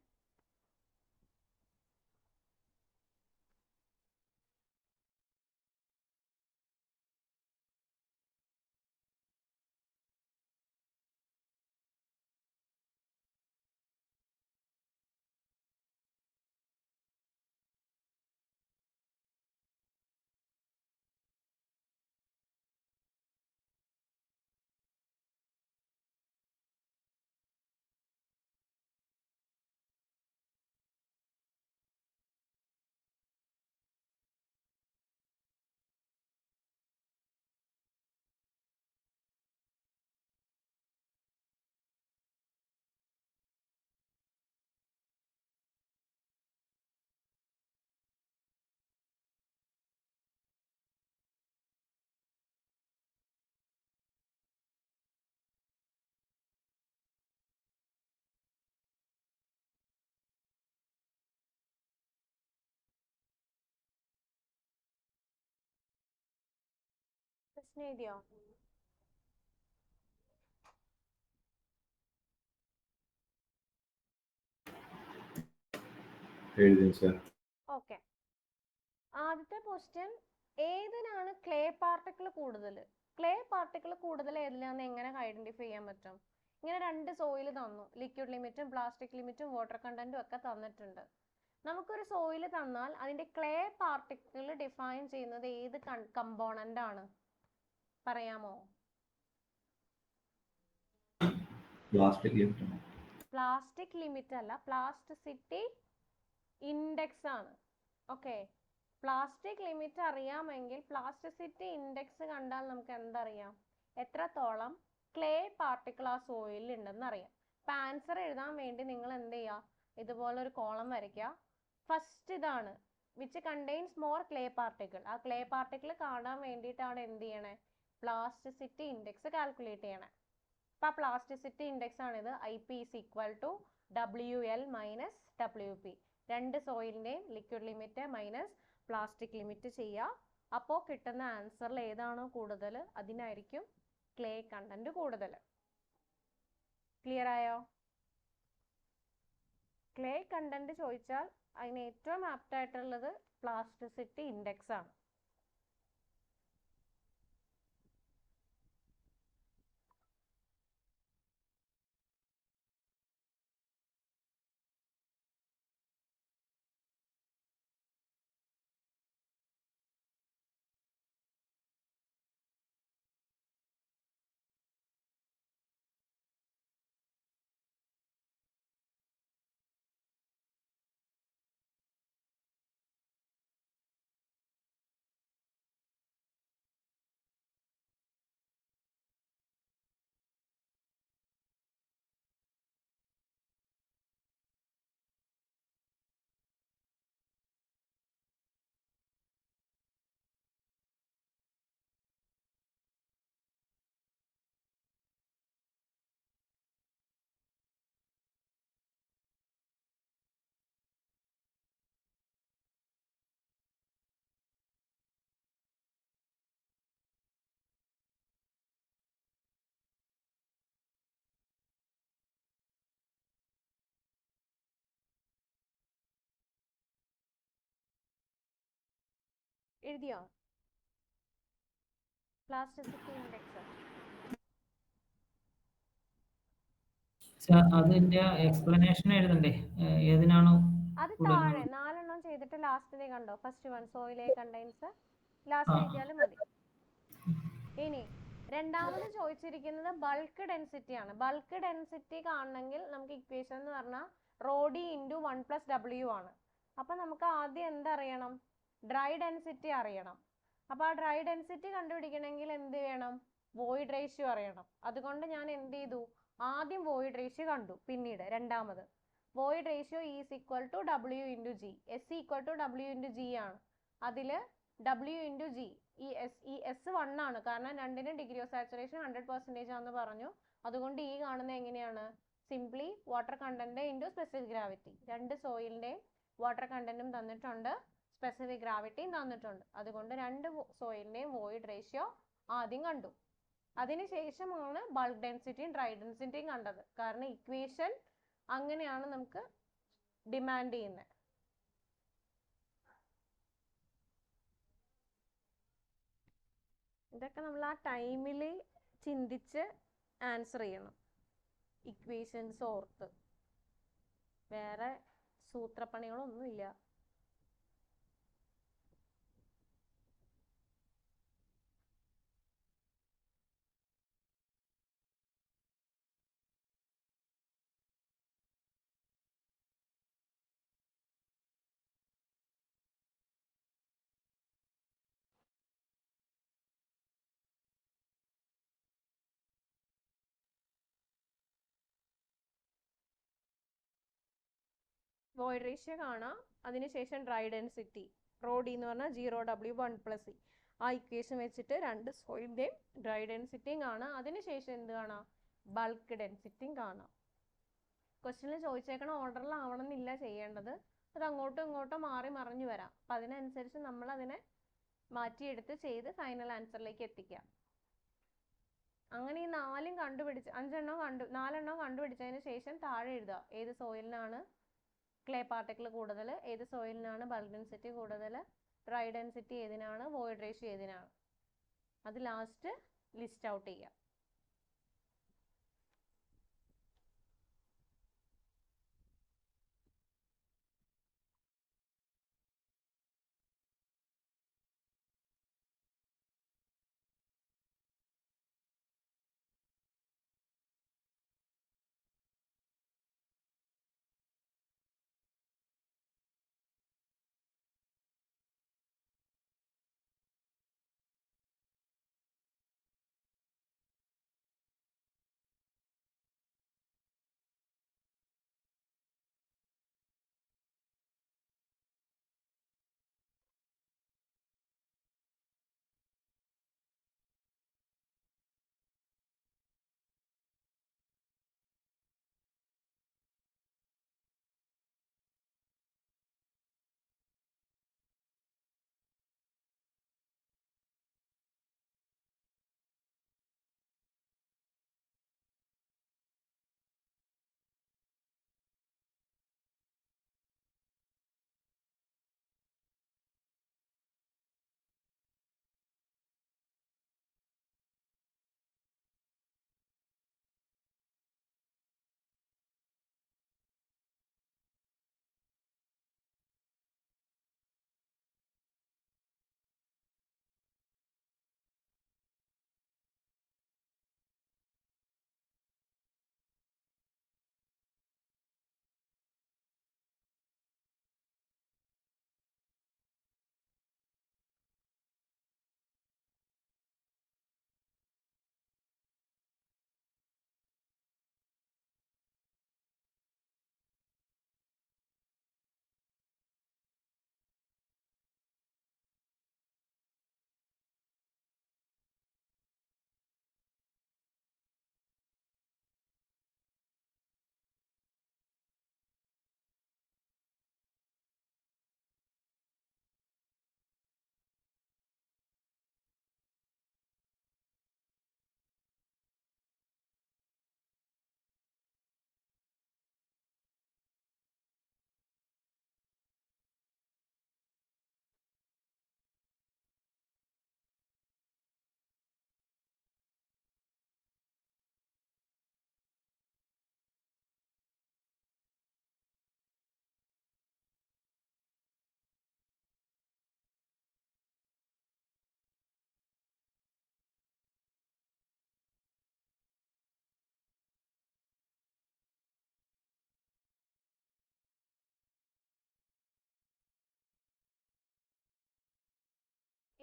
പ്രശ്നം എഴുതിയോ? ഓക്കെ. ആദ്യത്തെ ക്വസ്റ്റ്യൻ ഏതിനാണ് ക്ലേ പാർട്ടിക്കിൾ കൂടുതൽ? ക്ലേ പാർട്ടിക്കിൾ കൂടുതൽ ഏതിലാന്ന് എങ്ങനെ ഐഡന്റിഫൈ ചെയ്യാൻ പറ്റും? ഇങ്ങനെ 2 സോയിൽ തന്നു, ലിക്വിഡ് ലിമിറ്റും പ്ലാസ്റ്റിക് ലിമിറ്റും വാട്ടർ കണ്ടന്റും ഒക്കെ തന്നിട്ടുണ്ട്. നമുക്കൊരു സോയിൽ തന്നാൽ അതിന്റെ ക്ലേ പാർട്ടിക്കിൾ ഡിഫൈൻ ചെയ്യുന്നത് ഏത് കമ്പോണന്റ് ആണ് പറയാമോ? പ്ലാസ്റ്റിക് ലിമിറ്റ് അല്ല, പ്ലാസ്റ്റിസിറ്റി ഇൻഡെക്സ് ആണ്. ഓക്കെ, പ്ലാസ്റ്റിക് ലിമിറ്റ് അറിയാമെങ്കിൽ പ്ലാസ്റ്റിസിറ്റി ഇൻഡെക്സ് കണ്ടാൽ നമുക്ക് എന്തറിയാം? എത്രത്തോളം ക്ലേ പാർട്ടിക്കിൾ ആ സോയിലിൽ ഉണ്ടെന്ന് അറിയാം. അപ്പൊ ആൻസർ എഴുതാൻ വേണ്ടി നിങ്ങൾ എന്ത് ചെയ്യുക? ഇതുപോലെ ഒരു കോളം വരയ്ക്കുക. ഫസ്റ്റ് ഇതാണ് which contains more clay particle. ആ ക്ലേ പാർട്ടിക്കിൾ കാണാൻ വേണ്ടിയിട്ടാണ് എന്ത് ചെയ്യണേ, പ്ലാസ്റ്റിസിറ്റി ഇൻഡെക്സ് കാൽക്കുലേറ്റ് ചെയ്യണേ. അപ്പം ആ പ്ലാസ്റ്റിസിറ്റി ഇൻഡെക്സ് ആണിത്. IP is equal to WL minus WP. രണ്ട് സോയിലിൻ്റെയും liquid limit minus plastic limit ചെയ്യുക. അപ്പോൾ കിട്ടുന്ന ആൻസറിൽ ഏതാണോ കൂടുതൽ അതിനായിരിക്കും ക്ലേ കണ്ടന്റ് കൂടുതൽ. ക്ലിയർ ആയോ? ക്ലേ കണ്ടന്റ് ചോദിച്ചാൽ അതിന് ഏറ്റവും ആപ്റ്റ് ആയിട്ടുള്ളത് പ്ലാസ്റ്റിസിറ്റി ഇൻഡെക്സ് ആണ്. എഴുതിയോ? പ്ലാസ്റ്റിസിറ്റി ഇൻഡെക്സ് അതിന്റെ എക്സ്പ്ലനേഷൻ എഴുതണ്ടേ? ഏതിനാണോ അത് താഴെ 4 എണ്ണം ചെയ്തിട്ട് ലാസ്റ്റ് കണ്ടോ, ഫസ്റ്റ് വൺ സോയിലെ കണ്ടെയ്ൻസ് ലാസ്റ്റ് എഴുതിയാലും മതി. ഇനി രണ്ടാമത് ചോദിച്ചിരിക്കുന്നത് ബൾക്ക് ഡെൻസിറ്റി ആണ്. ബൾക്ക് ഡെൻസിറ്റി കാണണമെങ്കിൽ നമുക്ക് ഇക്വേഷൻ എന്ന് പറഞ്ഞാൽ ρD × 1 + W ആണ്. അപ്പൊ നമുക്ക് ആദ്യം എന്തറിയണം? ഡ്രൈ ഡെൻസിറ്റി അറിയണം. അപ്പൊ ആ ഡ്രൈ ഡെൻസിറ്റി കണ്ടുപിടിക്കണമെങ്കിൽ എന്ത് വേണം? വോയിഡ് റേഷ്യോ അറിയണം. അതുകൊണ്ട് ഞാൻ എന്ത് ചെയ്തു? ആദ്യം വോയിഡ് റേഷ്യോ കണ്ടു. പിന്നീട് രണ്ടാമത് void ratio is equal to W × G. S equal to W × G ആണ്. അതിൽ W × G ഈ S 1 ആണ്, കാരണം രണ്ടിനും ഡിഗ്രി ഓഫ് സാച്ചുറേഷൻ 100% ആണെന്ന് പറഞ്ഞു. അതുകൊണ്ട് ഈ കാണുന്നത് എങ്ങനെയാണ്? Simply water content into specific gravity. രണ്ട് സോയിലിൻ്റെയും വാട്ടർ കണ്ടന്റും തന്നിട്ടുണ്ട്, സ്പെസിഫിക് ഗ്രാവിറ്റിയും തന്നിട്ടുണ്ട്. അതുകൊണ്ട് രണ്ട് സോയിലിൻ്റെയും വോയിഡ് റേഷ്യോ ആദ്യം കണ്ടു. അതിനുശേഷമാണ് ബൾക്ക് ഡെൻസിറ്റിയും ഡ്രൈ ഡെൻസിറ്റിയും കണ്ടത്. കാരണം ഇക്വേഷൻ അങ്ങനെയാണ് നമുക്ക് ഡിമാൻഡ് ചെയ്യുന്നത്. ഇതൊക്കെ നമ്മൾ ആ ടൈമിൽ ചിന്തിച്ച് ആൻസർ ചെയ്യണം, ഇക്വേഷൻസ് ഓർത്ത്. വേറെ സൂത്രപ്പണികളൊന്നുമില്ല. വോയിഡ് റേഷ്യോ കാണാം, അതിനുശേഷം ഡ്രൈ ഡെൻസിറ്റി ρD എന്ന് പറഞ്ഞാൽ 0W 1 + E. ആ ഇക്വേഷൻ വെച്ചിട്ട് രണ്ട് സോയിലിൻ്റെയും ഡ്രൈ ഡെൻസിറ്റിയും കാണാം. അതിനുശേഷം എന്ത് കാണാം? ബൾക്ക് ഡെൻസിറ്റിയും കാണാം. ക്വസ്റ്റ്യനിൽ ചോദിച്ചേക്കണ ഓർഡറിലാവണം എന്നില്ല ചെയ്യേണ്ടത്. അത് അങ്ങോട്ടും ഇങ്ങോട്ടും മാറി മറിഞ്ഞു വരാം. അപ്പം അതിനനുസരിച്ച് നമ്മൾ അതിനെ മാറ്റിയെടുത്ത് ചെയ്ത് ഫൈനൽ ആൻസറിലേക്ക് എത്തിക്കാം. അങ്ങനെ ഈ നാലും കണ്ടുപിടിച്ച് 4 കണ്ടുപിടിച്ചതിന് ശേഷം താഴെ എഴുതുക ഏത് സോയിലിനാണ് ക്ലേ പാർട്ടിക്കിൾ കൂടുതൽ, ഏത് സോയിലിനാണ് ബൾക്ക് ഡെൻസിറ്റി കൂടുതൽ, ഡ്രൈ ഡെൻസിറ്റി ഏതിനാണ്, വോയിഡ് റേഷ്യോ ഏതിനാണ്. അത് ലാസ്റ്റ് ലിസ്റ്റ് ഔട്ട് ചെയ്യുക.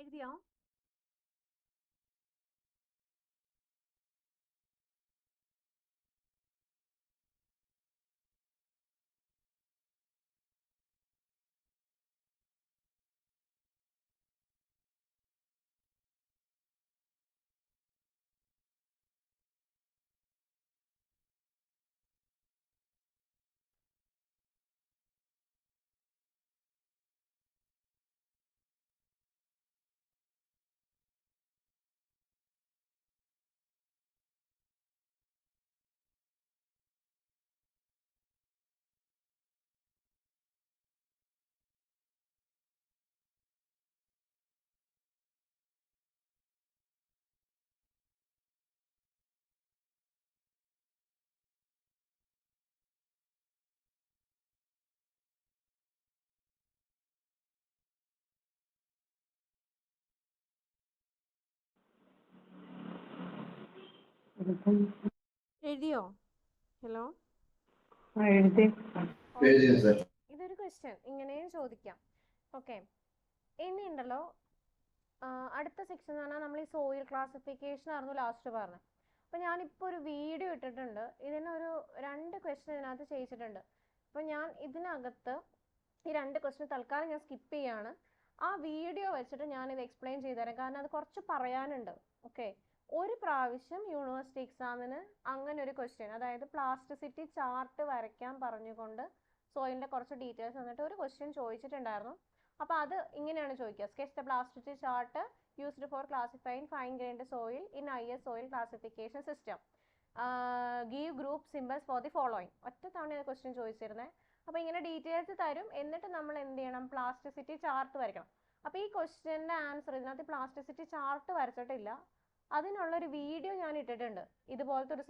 എഴുതിയോ? എഴുതിയോ? Hello, sir. ഇതൊരു ക്വസ്റ്റ്യൻ ഇങ്ങനെയും ചോദിക്കാം. ഓക്കെ, ഇനി ഉണ്ടല്ലോ അടുത്ത സെക്ഷൻ എന്ന് പറഞ്ഞാൽ നമ്മൾ ഈ സോയിൽ ക്ലാസിഫിക്കേഷൻ ആയിരുന്നു ലാസ്റ്റ് പറഞ്ഞത്. അപ്പോൾ ഞാനിപ്പോൾ ഒരു വീഡിയോ ഇട്ടിട്ടുണ്ട്. ഇതിനൊരു 2 ക്വസ്റ്റ്യൻ ഇതിനകത്ത് ചെയ്യിച്ചിട്ടുണ്ട്. അപ്പോൾ ഞാൻ ഇതിനകത്ത് ഈ 2 ക്വസ്റ്റ്യൻ തൽക്കാലം ഞാൻ സ്കിപ്പ് ചെയ്യാണ്. ആ വീഡിയോ വെച്ചിട്ട് ഞാനിത് എക്സ്പ്ലെയിൻ ചെയ്തുതരാം. കാരണം അത് കുറച്ച് പറയാനുണ്ട്. ഓക്കെ, ഒരു പ്രാവശ്യം യൂണിവേഴ്സിറ്റി എക്സാമിന് അങ്ങനെ ഒരു ക്വസ്റ്റ്യൻ, അതായത് പ്ലാസ്റ്റിസിറ്റി ചാർട്ട് വരയ്ക്കാൻ പറഞ്ഞുകൊണ്ട് സോയിലിൻ്റെ കുറച്ച് ഡീറ്റെയിൽസ് വന്നിട്ട് ഒരു ക്വസ്റ്റ്യൻ ചോദിച്ചിട്ടുണ്ടായിരുന്നു. അപ്പോൾ അത് ഇങ്ങനെയാണ് ചോദിക്കുക: sketch the plasticity chart used for classifying fine grind soil in IS soil classification system. Give group symbols for the following. ഒറ്റ തവണ ക്വസ്റ്റ്യൻ ചോദിച്ചിരുന്നത്. അപ്പോൾ ഇങ്ങനെ ഡീറ്റെയിൽസ് തരും. എന്നിട്ട് നമ്മൾ എന്ത് ചെയ്യണം? പ്ലാസ്റ്റിസിറ്റി ചാർട്ട് വരയ്ക്കണം. അപ്പോൾ ഈ ക്വസ്റ്റ്യൻ്റെ ആൻസർ ഇതിനകത്ത് പ്ലാസ്റ്റിസിറ്റി ചാർട്ട് വരച്ചിട്ടില്ല. അതിനുള്ളൊരു വീഡിയോ ഞാൻ ഇട്ടിട്ടുണ്ട്, ഇതുപോലത്തെ ഒരു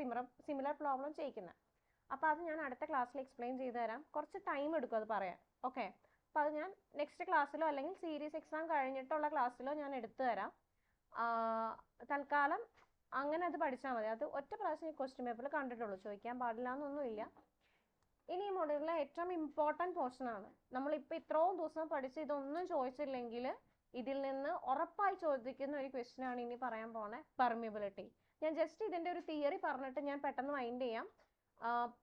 സിമിലർ പ്രോബ്ലം ചെയ്യിക്കുന്നത്. അപ്പോൾ അത് ഞാൻ അടുത്ത ക്ലാസ്സിൽ എക്സ്പ്ലെയിൻ ചെയ്തു തരാം. കുറച്ച് ടൈം എടുക്കും അത് പറയാൻ. ഓക്കെ, അപ്പോൾ അത് ഞാൻ നെക്സ്റ്റ് ക്ലാസ്സിലോ അല്ലെങ്കിൽ സീരീസ് എക്സാം കഴിഞ്ഞിട്ടുള്ള ക്ലാസ്സിലോ ഞാൻ എടുത്തു തരാം. തൽക്കാലം അങ്ങനെ അത് പഠിച്ചാൽ മതി. അത് ഒറ്റ പ്രാവശ്യം ഈ ക്വസ്റ്റ്യൻ പേപ്പറിൽ കണ്ടിട്ടുള്ളൂ, ചോദിക്കാൻ പാടില്ല എന്നൊന്നുമില്ല. ഇനി ഈ മോഡലിലെ ഏറ്റവും ഇമ്പോർട്ടൻറ്റ് പോർഷനാണ്. നമ്മളിപ്പോൾ ഇത്രയും ദിവസം പഠിച്ച് ഇതൊന്നും ചോദിച്ചില്ലെങ്കിൽ ഇതിൽ നിന്ന് ഉറപ്പായി ചോദിക്കുന്ന ഒരു ക്വസ്റ്റ്യൻ ആണ് ഇനി പറയാൻ പോകുന്നത്: പെർമിയബിലിറ്റി. ഞാൻ ജസ്റ്റ് ഇതിൻ്റെ ഒരു തിയറി പറഞ്ഞിട്ട് ഞാൻ പെട്ടെന്ന് വൈൻഡ് ചെയ്യാം.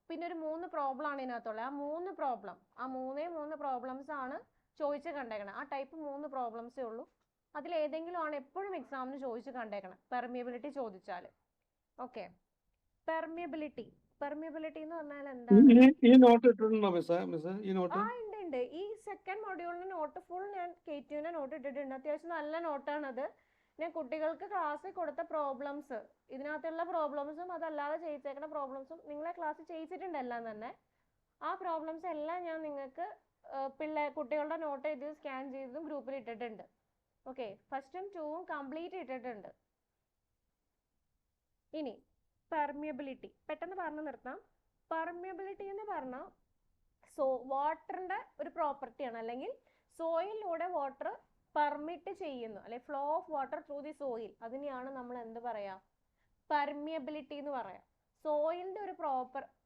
പിന്നെ ഒരു 3 പ്രോബ്ലം ആണ് ഇതിനകത്തുള്ളത്. ആ 3 പ്രോബ്ലംസ് ആണ് ചോദിച്ച് കണ്ടേക്കണം. ആ ടൈപ്പ് 3 പ്രോബ്ലംസേ ഉള്ളൂ. അതിലേതെങ്കിലും ആണ് എപ്പോഴും എക്സാമിന് ചോദിച്ച് കണ്ടേക്കണം പെർമിയബിലിറ്റി ചോദിച്ചാൽ. ഓക്കെ, പെർമിയബിലിറ്റി എന്ന് പറഞ്ഞാൽ എന്താണ്? ഈ നോട്ട് ഇട്ടിട്ടുണ്ടോ മിസ്? ഈ നോട്ട് ഉണ്ട്. ഈ സെക്കൻഡ് മൊഡ്യൂളിന് നോട്ട് ഫുൾ ഞാൻ KTUവിന്റെ നോട്ട് ഇട്ടിട്ടുണ്ട്. അത്യാവശ്യം നല്ല നോട്ടാണത്. ഞാൻ കുട്ടികൾക്ക് ക്ലാസ്സിൽ കൊടുത്ത പ്രോബ്ലംസ്, ഇതിനകത്തുള്ള പ്രോബ്ലംസും അതല്ലാതെ ചെയ്യിച്ചേക്കുന്ന പ്രോബ്ലംസും നിങ്ങളെ ക്ലാസ്സിൽ ചെയ്യിച്ചിട്ടുണ്ട് എല്ലാം തന്നെ. ആ പ്രോബ്ലംസ് എല്ലാം ഞാൻ നിങ്ങൾക്ക് കുട്ടികളുടെ നോട്ട് എഴുതി സ്കാൻ ചെയ്തതും ഗ്രൂപ്പിൽ ഇട്ടിട്ടുണ്ട്. ഓക്കെ, 1ഉം 2ഉം കംപ്ലീറ്റ് ഇട്ടിട്ടുണ്ട്. ഇനി പെർമിയബിലിറ്റി പെട്ടെന്ന് പറഞ്ഞു നിർത്താം. പെർമിയബിലിറ്റി എന്ന് പറഞ്ഞാൽ വാട്ടറിൻ്റെ ഒരു പ്രോപ്പർട്ടിയാണ്, അല്ലെങ്കിൽ സോയിലിലൂടെ വാട്ടർ പെർമിറ്റ് ചെയ്യുന്നു, അല്ലെങ്കിൽ flow of water through the soil. അതിനെയാണ് നമ്മൾ എന്ത് പറയാം? പെർമിയബിലിറ്റി എന്ന് പറയാം. സോയിലിൻ്റെ ഒരു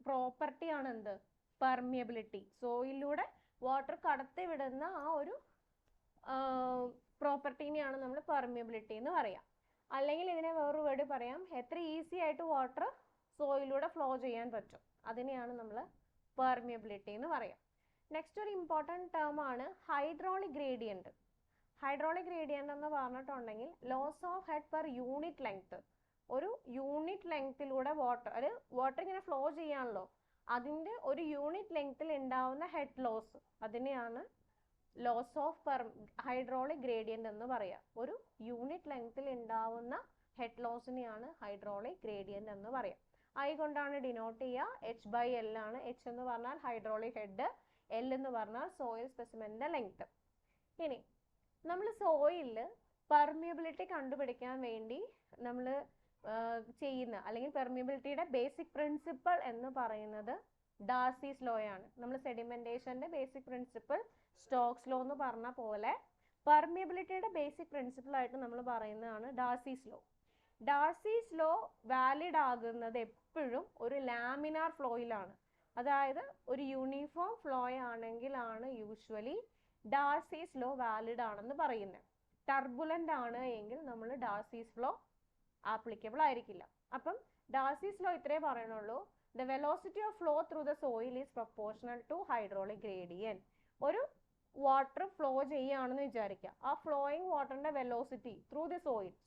പ്രോപ്പർട്ടിയാണ് എന്ത്? പെർമിയബിലിറ്റി. സോയിലിലൂടെ വാട്ടർ കടത്തി വിടുന്ന ആ ഒരു പ്രോപ്പർട്ടീനെയാണ് നമ്മൾ പെർമിയബിലിറ്റി എന്ന് പറയാം. അല്ലെങ്കിൽ ഇതിനെ വേറൊരു വേർഡ് പറയാം: എത്ര ഈസി ആയിട്ട് വാട്ടർ സോയിലൂടെ ഫ്ലോ ചെയ്യാൻ പറ്റും, അതിനെയാണ് നമ്മൾ പെർമിയബിലിറ്റി എന്ന് പറയാം. നെക്സ്റ്റ് ഒരു ഇമ്പോർട്ടൻറ്റ് ടേം ആണ് ഹൈഡ്രോളിക് ഗ്രേഡിയൻറ്റ്. ഹൈഡ്രോളിക് ഗ്രേഡിയൻറ്റ് എന്ന് പറഞ്ഞിട്ടുണ്ടെങ്കിൽ loss of head per unit length. ഒരു യൂണിറ്റ് ലെങ്ത്തിലൂടെ വാട്ടർ ഇങ്ങനെ ഫ്ലോ ചെയ്യാണല്ലോ, അതിൻ്റെ ഒരു യൂണിറ്റ് ലെങ്ത്തിൽ ഉണ്ടാവുന്ന ഹെഡ് ലോസ്, അതിനെയാണ് ലോസ് ഓഫ് ഹൈഡ്രോളിക് ഗ്രേഡിയൻറ്റ് എന്ന് പറയാം. ഒരു യൂണിറ്റ് ലെങ്ത്തിൽ ഉണ്ടാവുന്ന ഹെഡ് ലോസിനെയാണ് ഹൈഡ്രോളിക് ഗ്രേഡിയൻറ്റ് എന്ന് പറയാം. I കൊണ്ടാണ് ഡിനോട്ട് ചെയ്യുക. H/L ആണ്. H എന്ന് പറഞ്ഞാൽ ഹൈഡ്രോളിക് ഹെഡ്, L എന്ന് പറഞ്ഞാൽ സോയിൽ സ്പെസിമെൻ്റെ ലെങ്ത്. ഇനി നമ്മൾ സോയിലിൽ പെർമിയബിലിറ്റി കണ്ടുപിടിക്കാൻ വേണ്ടി നമ്മൾ ചെയ്യുന്ന, അല്ലെങ്കിൽ പെർമിയബിലിറ്റിയുടെ ബേസിക് പ്രിൻസിപ്പിൾ എന്ന് പറയുന്നത് ഡാർസീസ് ലോ ആണ്. നമ്മൾ സെഡിമെന്റേഷന്റെ ബേസിക് പ്രിൻസിപ്പിൾ സ്റ്റോക്സ് ലോ എന്ന് പറഞ്ഞ പോലെ പെർമിയബിലിറ്റിയുടെ ബേസിക് പ്രിൻസിപ്പിൾ ആയിട്ട് നമ്മൾ പറയുന്നതാണ് Darcy's law. Darcy's law valid ആകുന്നത് എപ്പോഴും ഒരു ലാമിനാർ ഫ്ലോയിലാണ്. അതായത് ഒരു യൂണിഫോം ഫ്ലോ ആണെങ്കിലാണ് യൂഷ്വലി ഡാർസീസ് ലോ വാലിഡ് ആണെന്ന് പറയുന്നത്. ടർബുലൻ്റ് ആണ് എങ്കിൽ നമ്മൾ ഡാർസീസ് ഫ്ലോ ആപ്ലിക്കബിൾ ആയിരിക്കില്ല. അപ്പം ഡാർസീസ് ലോ ഇത്രേ പറയണുള്ളൂ. The velocity of flow through the soil is proportional to hydraulic gradient. ഒരു വാട്ടർ ഫ്ലോ ചെയ്യുകയാണെന്ന് വിചാരിക്കുക. ആ ഫ്ലോയിങ് വാട്ടറിന്റെ വെലോസിറ്റി ത്രൂ ദി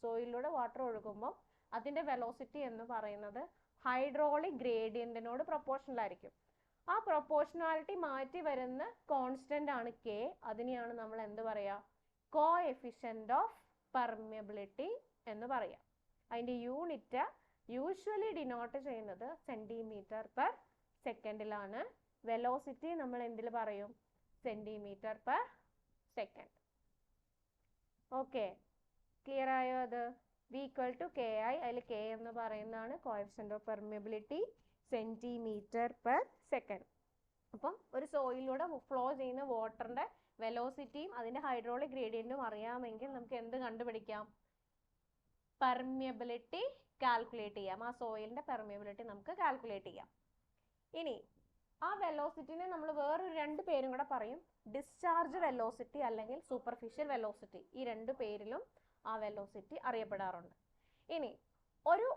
സോയിലിലൂടെ വാട്ടർ ഒഴുകുമ്പോൾ അതിന്റെ വെലോസിറ്റി എന്ന് പറയുന്നത് ഹൈഡ്രോളിക് ഗ്രേഡിയന്റിനോട് പ്രൊപ്പോർഷണൽ ആയിരിക്കും. ആ പ്രൊപ്പോർഷണാലിറ്റി മാറ്റി വരുന്ന കോൺസ്റ്റന്റ് ആണ് കെ. അതിനെയാണ് നമ്മൾ എന്ത് പറയാ? കോഎഫിഷ്യന്റ് ഓഫ് പെർമിയബിലിറ്റി എന്ന് പറയാം. അതിന്റെ യൂണിറ്റ് യൂഷ്വലി ഡിനോട്ട് ചെയ്യുന്നത് സെന്റിമീറ്റർ പെർ സെക്കൻഡിലാണ്. വെലോസിറ്റി നമ്മൾ എന്തിൽ പറയും? Centimetre per second. Okay, clear ആയോ? അത് V equal to Ki. അതിൽ K എന്ന് പറയുന്നതാണ് coefficient of permeability, centimetre per second. അപ്പം ഒരു സോയിലൂടെ ഫ്ലോ ചെയ്യുന്ന വാട്ടറിന്റെ വെലോസിറ്റിയും അതിന്റെ ഹൈഡ്രോളിക് ഗ്രേഡിയന്റും അറിയാമെങ്കിൽ നമുക്ക് എന്ത് കണ്ടുപിടിക്കാം? പെർമിയബിലിറ്റി കാൽക്കുലേറ്റ് ചെയ്യാം. ആ സോയിലിന്റെ പെർമിയബിലിറ്റി നമുക്ക് കാൽക്കുലേറ്റ് ചെയ്യാം. ഇനി ആ വെലോസിറ്റിനെ നമ്മൾ വേറൊരു രണ്ട് പേരും കൂടെ പറയും. ഡിസ്ചാർജ് വെലോസിറ്റി അല്ലെങ്കിൽ സൂപ്പർഫിഷ്യൽ വെലോസിറ്റി. ഈ രണ്ട് പേരിലും ആ വെലോസിറ്റി അറിയപ്പെടാറുണ്ട്. ഇനി ഒരു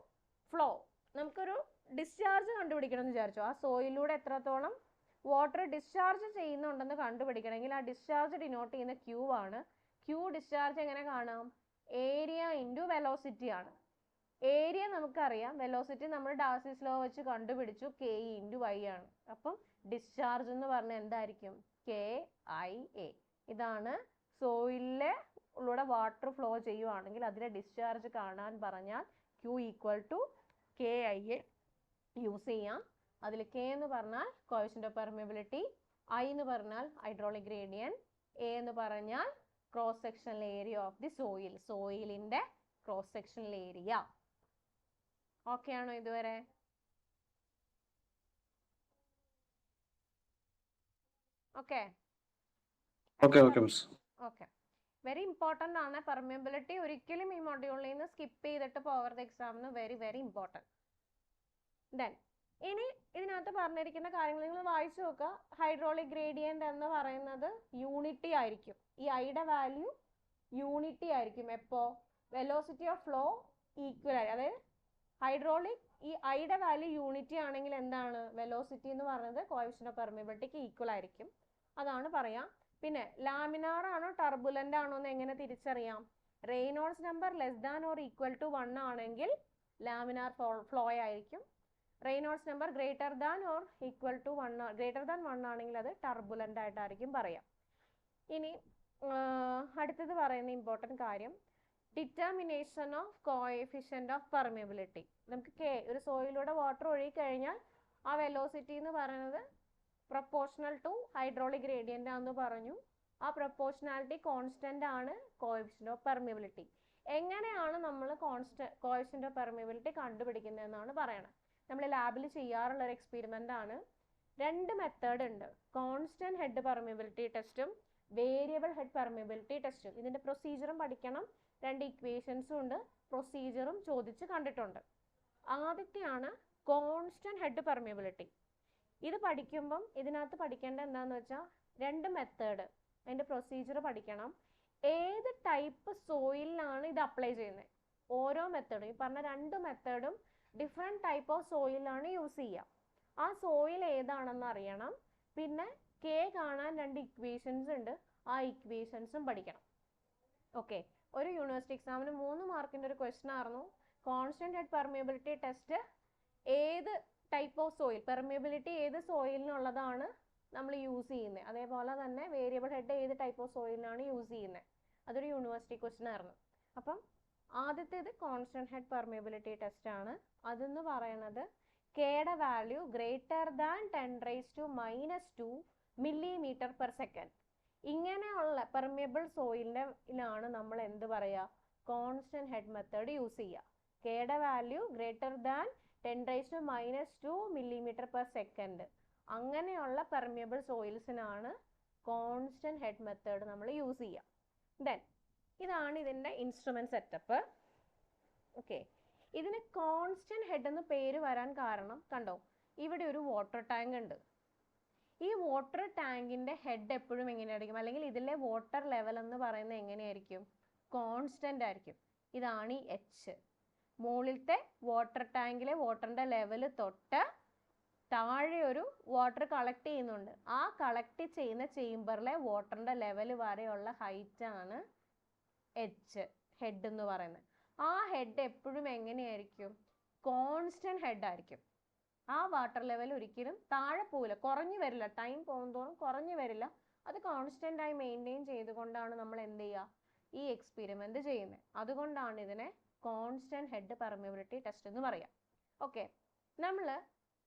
ഫ്ലോ, നമുക്കൊരു ഡിസ്ചാർജ് കണ്ടുപിടിക്കണം എന്ന് വിചാരിച്ചു. ആ സോയിലൂടെ എത്രത്തോളം വാട്ടർ ഡിസ്ചാർജ് ചെയ്യുന്നുണ്ടെന്ന് കണ്ടുപിടിക്കണമെങ്കിൽ ആ ഡിസ്ചാർജ് ഡിനോട്ട് ചെയ്യുന്ന ക്യൂ ആണ്. ക്യൂ ഡിസ്ചാർജ് എങ്ങനെ കാണാം? ഏരിയ ഇൻറ്റു വെലോസിറ്റി ആണ്. ഏരിയ നമുക്കറിയാം, വെലോസിറ്റി നമ്മൾ ഡാർസീസ് ലോ വെച്ച് കണ്ടുപിടിച്ചു, കെ ഇൻറ്റു വൈ ആണ്. അപ്പം ഡിസ്ചാർജ് എന്ന് പറഞ്ഞാൽ എന്തായിരിക്കും? KIA. ഇതാണ് സോയിലിലൂടെ വാട്ടർ ഫ്ലോ ചെയ്യുവാണെങ്കിൽ അതിലെ ഡിസ്ചാർജ് കാണാൻ പറഞ്ഞാൽ Q equal to KIA use ചെയ്യാം. അതിൽ K എന്ന് പറഞ്ഞാൽ കോഎഫിഷ്യന്റ് ഓഫ് പെർമിയബിലിറ്റി, I എന്ന് പറഞ്ഞാൽ ഹൈഡ്രോളിക് ഗ്രേഡിയന്റ്, A എന്ന് പറഞ്ഞാൽ cross sectional area of the soil, സോയിലിന്റെ ക്രോസ് സെക്ഷണൽ ഏരിയ. ഓക്കെ ആണോ ഇതുവരെ? ഓക്കെ ഓക്കെ, വെരി ഇമ്പോർട്ടൻ്റ് ആണ്. പെർമിയബിലിറ്റി ഒരിക്കലും ഈ മൊഡ്യൂളിൽ നിന്ന് സ്കിപ്പ് ചെയ്തിട്ട് പോകരുത് എക്സാമിന്. Very very important. ദെൻ ഇനി ഇതിനകത്ത് പറഞ്ഞിരിക്കുന്ന കാര്യങ്ങൾ നിങ്ങൾ വായിച്ചു നോക്കുക. ഹൈഡ്രോളിക് ഗ്രേഡിയന്റ് എന്ന് പറയുന്നത് യൂണിറ്റി ആയിരിക്കും. ഈ ഐയുടെ വാല്യൂ യൂണിറ്റി ആയിരിക്കും. എപ്പോൾ? വെലോസിറ്റി ഓഫ് ഫ്ലോ ഈക്വൽ ആയി, അതായത് ഹൈഡ്രോളിക് ഈ ഐയുടെ വാല്യൂ യൂണിറ്റി ആണെങ്കിൽ എന്താണ്? വെലോസിറ്റി എന്ന് പറയുന്നത് കോഎഫിഷ്യന്റ് ഓഫ് പെർമിയബിലിറ്റിക്ക് ഈക്വൽ ആയിരിക്കും. അതാണ് പറയാം. പിന്നെ ലാമിനാർ ആണോ ടർബുലന്റ് ആണോ എന്ന് എങ്ങനെ തിരിച്ചറിയാം? Reynolds number less than or equal to 1 ആണെങ്കിൽ ലാമിനാർ ഫ്ലോ ആയിരിക്കും. Reynolds number greater than or equal to 1 ആണെങ്കിൽ അത് ടർബുലന്റ് ആയിട്ടായിരിക്കും പറയാം. ഇനി അടുത്തത് പറയുന്ന ഇമ്പോർട്ടൻറ്റ് കാര്യം, determination of coefficient of permeability. നമുക്ക് K, ഒരു സോയിലൂടെ വാട്ടർ ഒഴുകി കഴിഞ്ഞാൽ ആ വെലോസിറ്റി എന്ന് പറയുന്നത് പ്രൊപ്പോർഷണൽ ടു ഹൈഡ്രോളിക് ഗ്രേഡിയന്റ് ആണെന്ന് പറഞ്ഞു. ആ പ്രൊപ്പോർഷണാലിറ്റി കോൺസ്റ്റന്റ് ആണ് കോഎഫിഷ്യന്റ് ഓഫ് പെർമിയബിലിറ്റി. എങ്ങനെയാണ് നമ്മൾ കോഎഫിഷ്യന്റ് ഓഫ് പെർമിയബിലിറ്റി കണ്ടുപിടിക്കുന്നതെന്നാണ് പറയണത്. നമ്മൾ ലാബിൽ ചെയ്യാറുള്ള ഒരു എക്സ്പെരിമെന്റ് ആണ്. രണ്ട് മെത്തേഡ് ഉണ്ട്, കോൺസ്റ്റന്റ് ഹെഡ് പെർമിയബിലിറ്റി ടെസ്റ്റും വേരിയബിൾ ഹെഡ് പെർമിയബിലിറ്റി ടെസ്റ്റും. ഇതിന്റെ പ്രൊസീജിയറും പഠിക്കണം. രണ്ട് ഇക്വേഷൻസും ഉണ്ട്, പ്രൊസീജിയറും ചോദിച്ച് കണ്ടിട്ടുണ്ട്. ആദ്യത്തെയാണ് കോൺസ്റ്റന്റ് ഹെഡ് പെർമിയബിലിറ്റി. ഇത് പഠിക്കുമ്പം ഇതിനകത്ത് പഠിക്കേണ്ട എന്താണെന്ന് വെച്ചാൽ രണ്ട് മെത്തേഡ്, അതിൻ്റെ പ്രൊസീജിയർ പഠിക്കണം. ഏത് ടൈപ്പ് സോയിലിനാണ് ഇത് അപ്ലൈ ചെയ്യുന്നത്? ഓരോ മെത്തേഡും, ഈ പറഞ്ഞ രണ്ട് മെത്തേഡും ഡിഫറെൻറ്റ് ടൈപ്പ് ഓഫ് സോയിലാണ് യൂസ് ചെയ്യുക. ആ സോയിൽ ഏതാണെന്ന് അറിയണം. പിന്നെ K കാണാൻ രണ്ട് ഇക്വേഷൻസ് ഉണ്ട്, ആ ഇക്വേഷൻസും പഠിക്കണം. ഓക്കെ, ഒരു യൂണിവേഴ്സിറ്റി എക്സാമിന് 3 മാർക്കിൻ്റെ ഒരു ക്വസ്റ്റൻ ആയിരുന്നു. കോൺസ്റ്റന്റ് ഹെഡ് പെർമിയബിലിറ്റി ടെസ്റ്റ് ഏത് ടൈപ്പ് ഓഫ് സോയിൽ, പെർമിയബിലിറ്റി ഏത് സോയിലിനുള്ളതാണ് നമ്മൾ യൂസ് ചെയ്യുന്നത്, അതേപോലെ തന്നെ വേരിയബിൾ ഹെഡ് ഏത് ടൈപ്പ് ഓഫ് സോയിലിനാണ് യൂസ് ചെയ്യുന്നത്. അതൊരു യൂണിവേഴ്സിറ്റി ക്വസ്റ്റൻ ആയിരുന്നു. അപ്പം ആദ്യത്തേത് കോൺസ്റ്റന്റ് ഹെഡ് പെർമിയബിലിറ്റി ടെസ്റ്റ് ആണ്. അതെന്ന് പറയുന്നത് Kയുടെ value greater than 10⁻⁻² millimetre per second. ഇങ്ങനെയുള്ള പെർമിയബിൾ സോയിലിലാണ് നമ്മൾ എന്ത് പറയുക? കോൺസ്റ്റന്റ് ഹെഡ് മെത്തേഡ് യൂസ് ചെയ്യുക. Kയുടെ value greater than 10⁻⁻² millimetre per second. അങ്ങനെയുള്ള പെർമിയബിൾ സോയിൽസിനാണ് കോൺസ്റ്റന്റ് ഹെഡ് മെത്തേഡ് നമ്മൾ യൂസ് ചെയ്യുക. ദെൻ ഇതാണ് ഇതിൻ്റെ ഇൻസ്ട്രുമെന്റ് സെറ്റപ്പ്. ഓക്കെ, ഇതിന് കോൺസ്റ്റന്റ് ഹെഡ് എന്ന് പേര് വരാൻ കാരണം കണ്ടോ, ഇവിടെ ഒരു വാട്ടർ ടാങ്ക് ഉണ്ട്. ഈ വാട്ടർ ടാങ്കിന്റെ ഹെഡ് എപ്പോഴും എങ്ങനെയായിരിക്കും, അല്ലെങ്കിൽ ഇതിലെ വാട്ടർ ലെവൽ എന്ന് പറയുന്നത് എങ്ങനെയായിരിക്കും? കോൺസ്റ്റന്റ് ആയിരിക്കും. ഇതാണ് ഈ എച്ച്. മുകളിലത്തെ വാട്ടർ ടാങ്കിലെ വാട്ടറിന്റെ ലെവൽ തൊട്ട് താഴെ ഒരു വാട്ടർ കളക്ട് ചെയ്യുന്നുണ്ട്. ആ കളക്ട് ചെയ്യുന്ന ചേംബറിലെ വാട്ടറിന്റെ ലെവൽ വരെയുള്ള ഹൈറ്റ് ആണ് എച്ച്, ഹെഡ് എന്ന് പറയുന്നത്. ആ ഹെഡ് എപ്പോഴും എങ്ങനെയായിരിക്കും? കോൺസ്റ്റന്റ് ഹെഡ് ആയിരിക്കും. ആ വാട്ടർ ലെവൽ ഒരിക്കലും താഴെ പോവില്ല, കുറഞ്ഞു വരില്ല. ടൈം പോകുന്തോറും കുറഞ്ഞു വരില്ല. അത് കോൺസ്റ്റന്റ് ആയി മെയിൻറ്റെയിൻ ചെയ്തുകൊണ്ടാണ് നമ്മൾ എന്ത് ചെയ്യുക, ഈ എക്സ്പെരിമെന്റ് ചെയ്യുന്നത്. അതുകൊണ്ടാണ് ഇതിനെ കോൺസ്റ്റന്റ് ഹെഡ് പെർമിയബിലിറ്റി ടെസ്റ്റ് എന്ന് പറയാം. ഓക്കെ, നമ്മൾ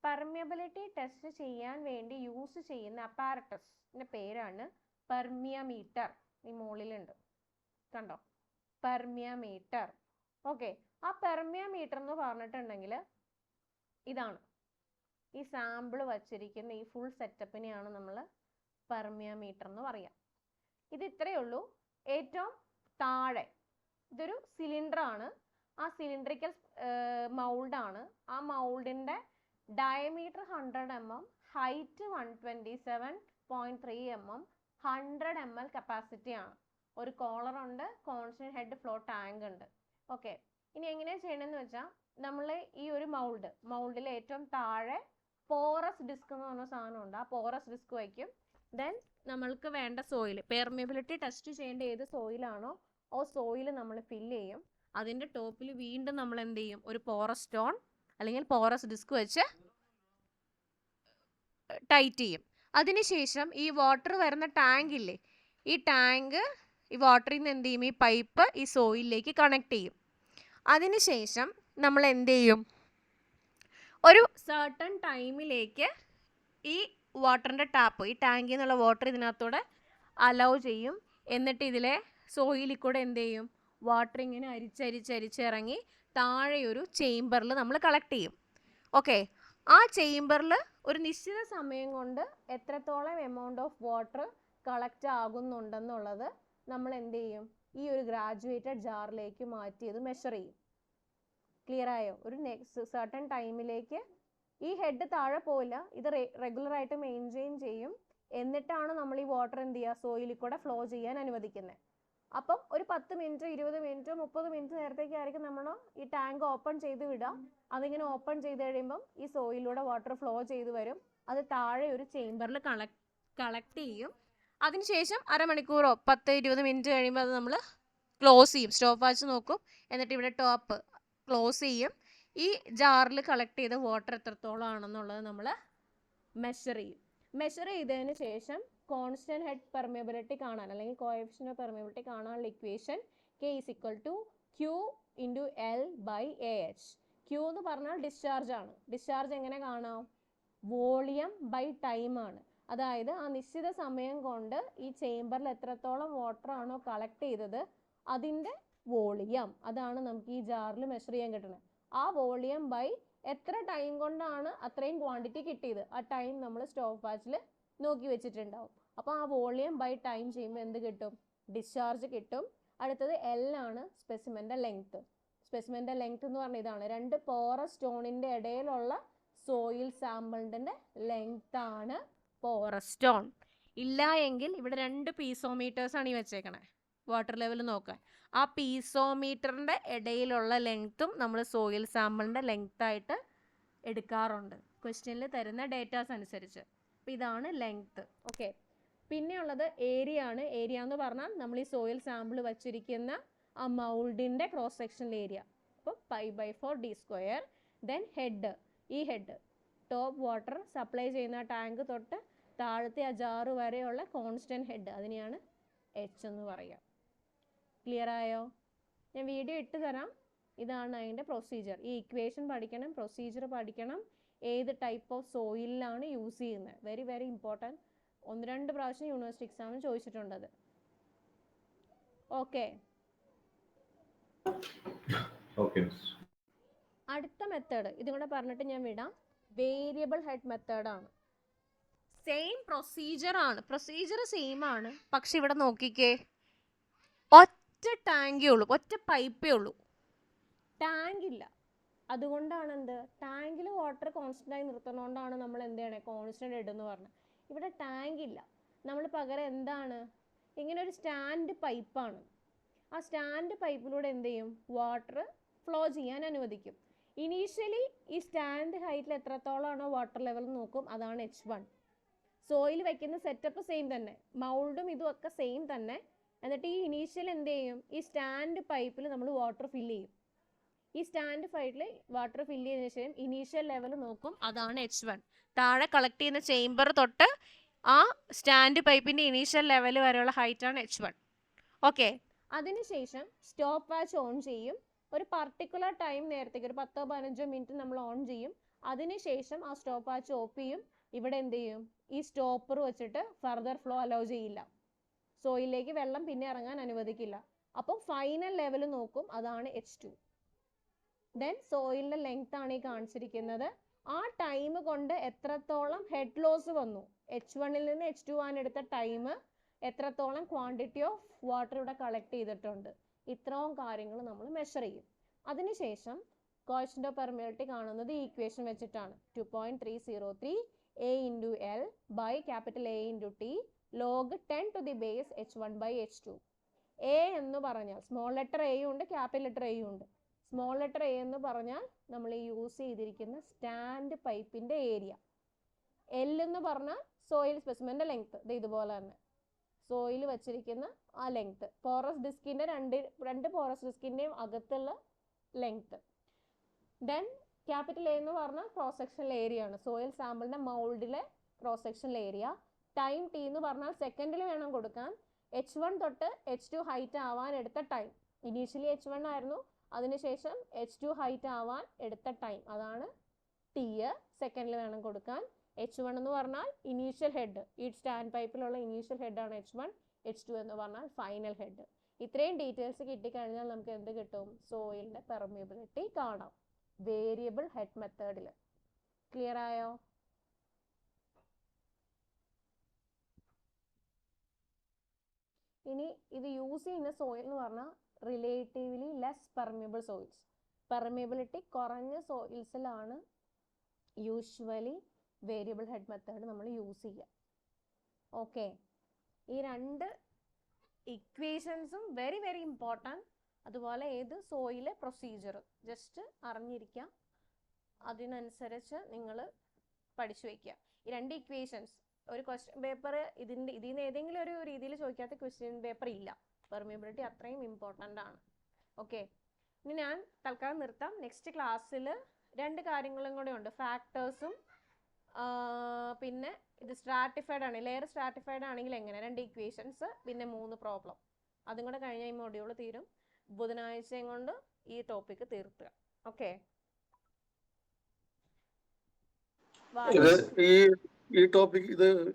പെർമിയബിലിറ്റി ടെസ്റ്റ് ചെയ്യാൻ വേണ്ടി യൂസ് ചെയ്യുന്ന അപ്പാരറ്റസിന്റെ പേരാണ് പെർമിയമീറ്റർ. ഈ മുകളിലുണ്ട്, കണ്ടോ, പെർമിയമീറ്റർ. ഓക്കെ, ആ പെർമിയമീറ്റർ എന്ന് പറഞ്ഞിട്ടുണ്ടെങ്കിൽ ഇതാണ്. ഈ സാമ്പിൾ വച്ചിരിക്കുന്ന ഈ ഫുൾ സെറ്റപ്പിനെയാണ് നമ്മൾ പെർമിയമീറ്റർ എന്ന് പറയാം. ഇത് ഇത്രയേ ഉള്ളൂ. ഏറ്റവും താഴെ ഇതൊരു സിലിണ്ടർ ആണ്. ആ സിലിണ്ടറിക്കൽ മൗൾഡാണ്. ആ മൗൾഡിന്റെ diameter 100 mm, height 127.3 mm, 100 ml capacity ആണ്. ഒരു കോളർ ഉണ്ട്, കോൺസ്റ്റന്റ് ഹെഡ് ഫ്ലോ ടാങ്ക് ഉണ്ട്. ഓക്കെ, ഇനി എങ്ങനെയാണ് ചെയ്യണമെന്ന് വെച്ചാൽ, നമ്മൾ ഈ ഒരു മൗൾഡിൽ ഏറ്റവും താഴെ പോറസ് ഡിസ്ക് എന്ന് പറഞ്ഞ സാധനം ഉണ്ട്. ആ പോറസ് ഡിസ്ക് വയ്ക്കും. ദെൻ നമ്മൾക്ക് വേണ്ട സോയിൽ, പെർമിയബിലിറ്റി ടെസ്റ്റ് ചെയ്യേണ്ട ഏത് സോയിലാണോ ആ സോയിൽ നമ്മൾ ഫില്ല് ചെയ്യും. അതിൻ്റെ ടോപ്പിൽ വീണ്ടും നമ്മൾ എന്ത് ചെയ്യും, ഒരു പോറസ് സ്റ്റോൺ അല്ലെങ്കിൽ പോറസ് ഡിസ്ക് വെച്ച് ടൈറ്റ് ചെയ്യും. അതിനുശേഷം ഈ വാട്ടർ വരുന്ന ടാങ്ക് ഇല്ലേ, ഈ ടാങ്ക് ഈ വാട്ടറിൽ നിന്ന് എന്ത് ചെയ്യും, ഈ പൈപ്പ് ഈ സോയിലിലേക്ക് കണക്ട് ചെയ്യും. അതിനുശേഷം നമ്മൾ എന്ത് ചെയ്യും, ഒരു സർട്ടൺ ടൈമിലേക്ക് ഈ വാട്ടറിൻ്റെ ടാപ്പ്, ഈ ടാങ്കിൽ നിന്നുള്ള വാട്ടർ ഇതിനകത്തൂടെ അലൗ ചെയ്യും. എന്നിട്ട് ഇതിലെ സോയിലിൽ കൂടെ എന്ത് ചെയ്യും, വാട്ടർ ഇങ്ങനെ അരിച്ചരിച്ചിറങ്ങി താഴെ ഒരു ചേംബറിൽ നമ്മൾ കളക്ട് ചെയ്യും. ഓക്കെ, ആ ചേംബറിൽ ഒരു നിശ്ചിത സമയം കൊണ്ട് എത്രത്തോളം എമൗണ്ട് ഓഫ് വാട്ടർ കളക്ട് ആകുന്നുണ്ടെന്നുള്ളത് നമ്മൾ എന്ത് ചെയ്യും, ഈ ഒരു ഗ്രാജുവേറ്റഡ് ജാറിലേക്ക് മാറ്റി ഇത് മെഷർ ചെയ്യും. ക്ലിയർ ആയോ? ഒരു സർട്ടൺ ടൈമിലേക്ക് ഈ ഹെഡ് താഴെ പോവില്ല, ഇത് റെഗുലർ ആയിട്ട് മെയിൻറ്റെയിൻ ചെയ്യും. എന്നിട്ടാണ് നമ്മൾ ഈ വാട്ടർ എന്ത് ചെയ്യുക, സോയിലിൽ കൂടെ ഫ്ലോ ചെയ്യാൻ അനുവദിക്കുന്നത്. അപ്പം ഒരു 10 മിനിറ്റ് 20 മിനിറ്റ് 30 മിനിറ്റ് നേരത്തേക്കായിരിക്കും നമ്മൾ ഈ ടാങ്ക് ഓപ്പൺ ചെയ്ത് വിടുക. അതിങ്ങനെ ഓപ്പൺ ചെയ്ത് കഴിയുമ്പം ഈ സോയിലൂടെ വാട്ടർ ഫ്ലോ ചെയ്ത് വരും. അത് താഴെ ഒരു ചേംബറിൽ കളക്ട് ചെയ്യും. അതിനുശേഷം അരമണിക്കൂറോ 10-20 മിനിറ്റ് കഴിയുമ്പോൾ അത് നമ്മൾ ക്ലോസ് ചെയ്യും. സ്റ്റോപ്പ് വാച്ച് നോക്കും. എന്നിട്ട് ഇവിടെ ടോപ്പ് ക്ലോസ് ചെയ്യും. ഈ ജാറിൽ കളക്ട് ചെയ്ത വാട്ടർ എത്രത്തോളം ആണെന്നുള്ളത് നമ്മൾ മെഷർ ചെയ്യും. മെഷർ ചെയ്തതിന് ശേഷം കോൺസ്റ്റന്റ് ഹെഡ് പെർമിയബിലിറ്റി കാണാൻ, അല്ലെങ്കിൽ കോഎഫിഷ്യന്റ് ഓഫ് പെർമിയബിലിറ്റി കാണാനുള്ള equation K = Q × L/AH. Q എന്ന് പറഞ്ഞാൽ ഡിസ്ചാർജ് ആണ്. ഡിസ്ചാർജ് എങ്ങനെ കാണാം? വോളിയം ബൈ ടൈം ആണ്. അതായത് ആ നിശ്ചിത സമയം കൊണ്ട് ഈ ചേംബറിൽ എത്രത്തോളം വാട്ടർ ആണോ കളക്ട് ചെയ്തത് അതിൻ്റെ വോളിയം, അതാണ് നമുക്ക് ഈ ജാറിൽ മെഷർ ചെയ്യാൻ കിട്ടുന്നത്. ആ വോളിയം ബൈ എത്ര ടൈം കൊണ്ടാണ് അത്രയും ക്വാണ്ടിറ്റി കിട്ടിയത്, ആ ടൈം നമ്മൾ സ്റ്റോപ്പ് വാച്ചിൽ നോക്കി വെച്ചിട്ടുണ്ടാവും. അപ്പോൾ ആ വോളിയം ബൈ ടൈം ചെയ്യുമ്പോൾ എന്ത് കിട്ടും? ഡിസ്ചാർജ് കിട്ടും. അടുത്തത് L ആണ്, സ്പെസിമെൻ്റെ ലെങ്ത്. സ്പെസിമെൻ്റെ ലെങ്ത് എന്ന് പറഞ്ഞാൽ ഇതാണ്, 2 പോറസ് സ്റ്റോണിൻ്റെ ഇടയിലുള്ള സോയിൽ സാമ്പിളിൻ്റെ ലെങ്ത് ആണ് പോറസ് സ്റ്റോൺ. ഇല്ല എങ്കിൽ ഇവിടെ 2 പീസോമീറ്റേഴ്സാണ് ഈ വെച്ചേക്കണേ വാട്ടർ ലെവൽ നോക്കാൻ. ആ പീസോമീറ്ററിൻ്റെ ഇടയിലുള്ള ലെങ്ത്തും നമ്മൾ സോയിൽ സാമ്പിളിൻ്റെ ലെങ്ത്തായിട്ട് എടുക്കാറുണ്ട് ക്വസ്റ്റ്യനിൽ തരുന്ന ഡേറ്റാസ് അനുസരിച്ച്. അപ്പോൾ ഇതാണ് ലെങ്ത്ത്. ഓക്കെ, പിന്നെയുള്ളത് ഏരിയ ആണ്. ഏരിയ എന്ന് പറഞ്ഞാൽ നമ്മൾ ഈ സോയിൽ സാമ്പിൾ വച്ചിരിക്കുന്ന ആ മൗൾഡിൻ്റെ ക്രോസ് സെക്ഷണൽ ഏരിയ. അപ്പോൾ π/4d². ദെൻ ഹെഡ്, ഈ ഹെഡ് ടോപ്പ് വാട്ടർ സപ്ലൈ ചെയ്യുന്ന ടാങ്ക് തൊട്ട് താഴത്തെ ആ ജാറ് വരെയുള്ള കോൺസ്റ്റന്റ് ഹെഡ്, അതിനെയാണ് H എന്ന് പറയുക. ക്ലിയർ ആയോ? ഞാൻ വീഡിയോ ഇട്ട് തരാം. ഇതാണ് അതിൻ്റെ പ്രൊസീജിയർ. ഈ ഇക്വേഷൻ പഠിക്കണം, പ്രൊസീജിയർ പഠിക്കണം, ഏത് ടൈപ്പ് ഓഫ് സോയിലാണ് യൂസ് ചെയ്യുന്നത്. Very very important. 1-2 പ്രാവശ്യം യൂണിവേഴ്സിറ്റി എക്സാമിന് ചോദിച്ചിട്ടുണ്ടത്. ഓക്കെ, അടുത്ത മെത്തേഡ് ഇതും കൂടെ പറഞ്ഞിട്ട് ഞാൻ വിടാം. വേരിയബിൾ ഹെഡ് മെത്തേഡാണ്. സെയിം പ്രൊസീജിയർ ആണ്, പ്രൊസീജിയർ സെയിം ആണ്. പക്ഷെ ഇവിടെ നോക്കിക്കേ, ഒറ്റ ടാങ്കേ ഉള്ളൂ, ഒറ്റ പൈപ്പേ ഉള്ളൂ, ടാങ്ക് ഇല്ല. അതുകൊണ്ടാണ് എന്ത്, ടാങ്കിൽ വാട്ടർ കോൺസ്റ്റൻ്റ് ആയി നിർത്തുന്നതുകൊണ്ടാണ് നമ്മൾ എന്ത് ചെയ്യണേ, കോൺസ്റ്റൻ്റ് ഹെഡ് എന്ന് പറഞ്ഞത്. ഇവിടെ ടാങ്ക് ഇല്ല, നമ്മൾ പകരം എന്താണ്, ഇങ്ങനെ ഒരു സ്റ്റാൻഡ് പൈപ്പാണ്. ആ ആ സ്റ്റാൻഡ് പൈപ്പിലൂടെ എന്ത് ചെയ്യും? വാട്ടർ ഫ്ലോ ചെയ്യാൻ അനുവദിക്കും. ഇനീഷ്യലി ഈ സ്റ്റാൻഡ് ഹൈറ്റിൽ എത്രത്തോളമാണോ വാട്ടർ ലെവൽ നോക്കും, അതാണ് H1. സോയിൽ വെക്കുന്ന സെറ്റപ്പ് സെയിം തന്നെ, മൗൾഡും ഇതും ഒക്കെ സെയിം തന്നെ. എന്നിട്ട് ഈ ഇനീഷ്യൽ എന്ത് ചെയ്യും? ഈ സ്റ്റാൻഡ് പൈപ്പിൽ നമ്മൾ വാട്ടർ ഫില്ല് ചെയ്യും. ഈ സ്റ്റാൻഡ് പൈപ്പിൽ വാട്ടർ ഫില്ല് ചെയ്തതിനു ശേഷം ഇനീഷ്യൽ ലെവൽ നോക്കും, അതാണ് H1. താഴെ കളക്ട് ചെയ്യുന്ന ചേംബർ തൊട്ട് ആ സ്റ്റാൻഡ് പൈപ്പിന്റെ ഇനീഷ്യൽ ലെവൽ വരെയുള്ള ഹൈറ്റാണ് H1. ഓക്കെ, അതിനുശേഷം സ്റ്റോപ്പ് വാച്ച് ഓൺ ചെയ്യും. ഒരു പർട്ടിക്കുലർ ടൈം നേരത്തേക്ക് ഒരു 10-15 മിനിറ്റ് നമ്മൾ ഓൺ ചെയ്യും. അതിനുശേഷം ആ സ്റ്റോപ്പ് വാച്ച് ഓഫ് ചെയ്യും. ഇവിടെ എന്ത് ചെയ്യും? ഈ സ്റ്റോപ്പർ വെച്ചിട്ട് ഫർദർ ഫ്ലോ അലോ ചെയ്യില്ല, സോയിലേക്ക് വെള്ളം പിന്നെ ഇറങ്ങാൻ അനുവദിക്കില്ല. അപ്പോൾ ഫൈനൽ ലെവൽ നോക്കും, അതാണ് H2. ദെൻ സോയിലിന്റെ ലെങ്ത് ആണ് ഈ കാണിച്ചിരിക്കുന്നത്. ആ ടൈം കൊണ്ട് എത്രത്തോളം ഹെഡ് ലോസ് വന്നു, H1-ൽ നിന്ന് H2 ആണ് എടുത്ത ടൈം, എത്രത്തോളം ക്വാണ്ടിറ്റി ഓഫ് വാട്ടർ ഇവിടെ കളക്ട് ചെയ്തിട്ടുണ്ട്, ഇത്രയും കാര്യങ്ങൾ നമ്മൾ മെഷർ ചെയ്യും. അതിനുശേഷം കോഎഫിഷ്യന്റ് ഓഫ് പെർമിയബിലിറ്റി കാണുന്നത് ഈ ഇക്വേഷൻ വെച്ചിട്ടാണ്. 2.303 A into L by capital A into T log 10 to the base H1 by H2. A എന്ന് പറഞ്ഞാൽ സ്മോൾ ലെറ്റർ എയും ഉണ്ട്, ക്യാപിറ്റൽ ലെറ്റർ എയും ഉണ്ട്. സ്മോൾ ലെറ്റർ എ എന്ന് പറഞ്ഞാൽ നമ്മൾ യൂസ് ചെയ്തിരിക്കുന്ന സ്റ്റാൻഡ് പൈപ്പിന്റെ ഏരിയ. എൽ എന്ന് പറഞ്ഞാൽ സോയിൽ സ്പെസിമെന്റെ ലെങ്ത്, ഇതുപോലെ തന്നെ സോയിൽ വെച്ചിരിക്കുന്ന ആ ലെങ്ത്, പോറസ് ഡിസ്കിന്റെ രണ്ട് പോറസ് ഡിസ്കിന്റെയും അകത്തുള്ള ലെങ്ത്. ദെൻ ക്യാപിറ്റൽ എ എന്ന് പറഞ്ഞാൽ ക്രോസ് സെക്ഷണൽ ഏരിയ ആണ്, സോയിൽ സാമ്പിളിന്റെ മൗൾഡിലെ cross sectional area. Time T എന്ന് പറഞ്ഞാൽ സെക്കൻഡിൽ വേണം കൊടുക്കാൻ. H1 തൊട്ട് H2 ഹൈറ്റ് ആവാൻ എടുത്ത ടൈം, ഇനീഷ്യലി H1 ആയിരുന്നു, അതിനുശേഷം H2 ഹൈറ്റ് ആവാൻ എടുത്ത ടൈം, അതാണ് ടി. സെക്കൻഡിൽ വേണം കൊടുക്കാൻ. H1 എന്ന് പറഞ്ഞാൽ ഇനീഷ്യൽ ഹെഡ്, ഈ സ്റ്റാൻഡ് പൈപ്പിലുള്ള ഇനീഷ്യൽ ഹെഡാണ് H1. H2 എന്ന് പറഞ്ഞാൽ ഫൈനൽ ഹെഡ്. ഇത്രയും ഡീറ്റെയിൽസ് കിട്ടിക്കഴിഞ്ഞാൽ നമുക്ക് എന്ത് കിട്ടും? സോയിലിന്റെ പെർമിയബിലിറ്റി കാണാം വേരിയബിൾ ഹെഡ് മെത്തേഡിൽ. ക്ലിയർ ആയോ? ഇനി ഇത് യൂസ് ചെയ്യുന്ന സോയിൽ എന്ന് പറഞ്ഞാൽ relatively less permeable soils, permeability കുറഞ്ഞ സോയിൽസിലാണ് യൂഷ്വലി വേരിയബിൾ ഹെഡ് മെത്തേഡ് നമ്മൾ യൂസ് ചെയ്യുക. ഓക്കെ, ഈ രണ്ട് ഇക്വേഷൻസും വെരി വെരി ഇമ്പോർട്ടൻറ്റ്. അതുപോലെ ഏത് സോയിലെ പ്രൊസീജിയർ ജസ്റ്റ് അറിഞ്ഞിരിക്കുക, അതിനനുസരിച്ച് നിങ്ങൾ പഠിച്ചു വയ്ക്കുക. ഈ രണ്ട് ഇക്വേഷൻസ് ഒരു ക്വസ്റ്റ്യൻ പേപ്പർ ഇതിൽ നിന്ന് ഏതെങ്കിലും ഒരു രീതിയിൽ ചോദിക്കാത്ത ക്വസ്റ്റ്യൻ പേപ്പർ ഇല്ല. പെർമിയബിലിറ്റി അത്രയും ഇമ്പോർട്ടൻ്റ് ആണ്. ഓക്കെ, ഇനി ഞാൻ തൽക്കാലം നിർത്താം. നെക്സ്റ്റ് ക്ലാസ്സിൽ രണ്ട് കാര്യങ്ങളും കൂടെ ഉണ്ട്, ഫാക്ടേഴ്സും പിന്നെ ഇത് സ്ട്രാറ്റിഫൈഡ് ആണ്, ലെയർ സ്ട്രാറ്റിഫൈഡ് ആണെങ്കിൽ എങ്ങനെ, രണ്ട് ഇക്വേഷൻസ്, പിന്നെ 3 പ്രോബ്ലം. അതും കൂടെ കഴിഞ്ഞാൽ ഈ മൊഡ്യൂൾ തീരും. ബുധനാഴ്ചയും കൊണ്ട് ഈ ടോപ്പിക്ക് തീർത്തുക. ഓക്കെ, ഈ ടോപ്പിക് ഇത്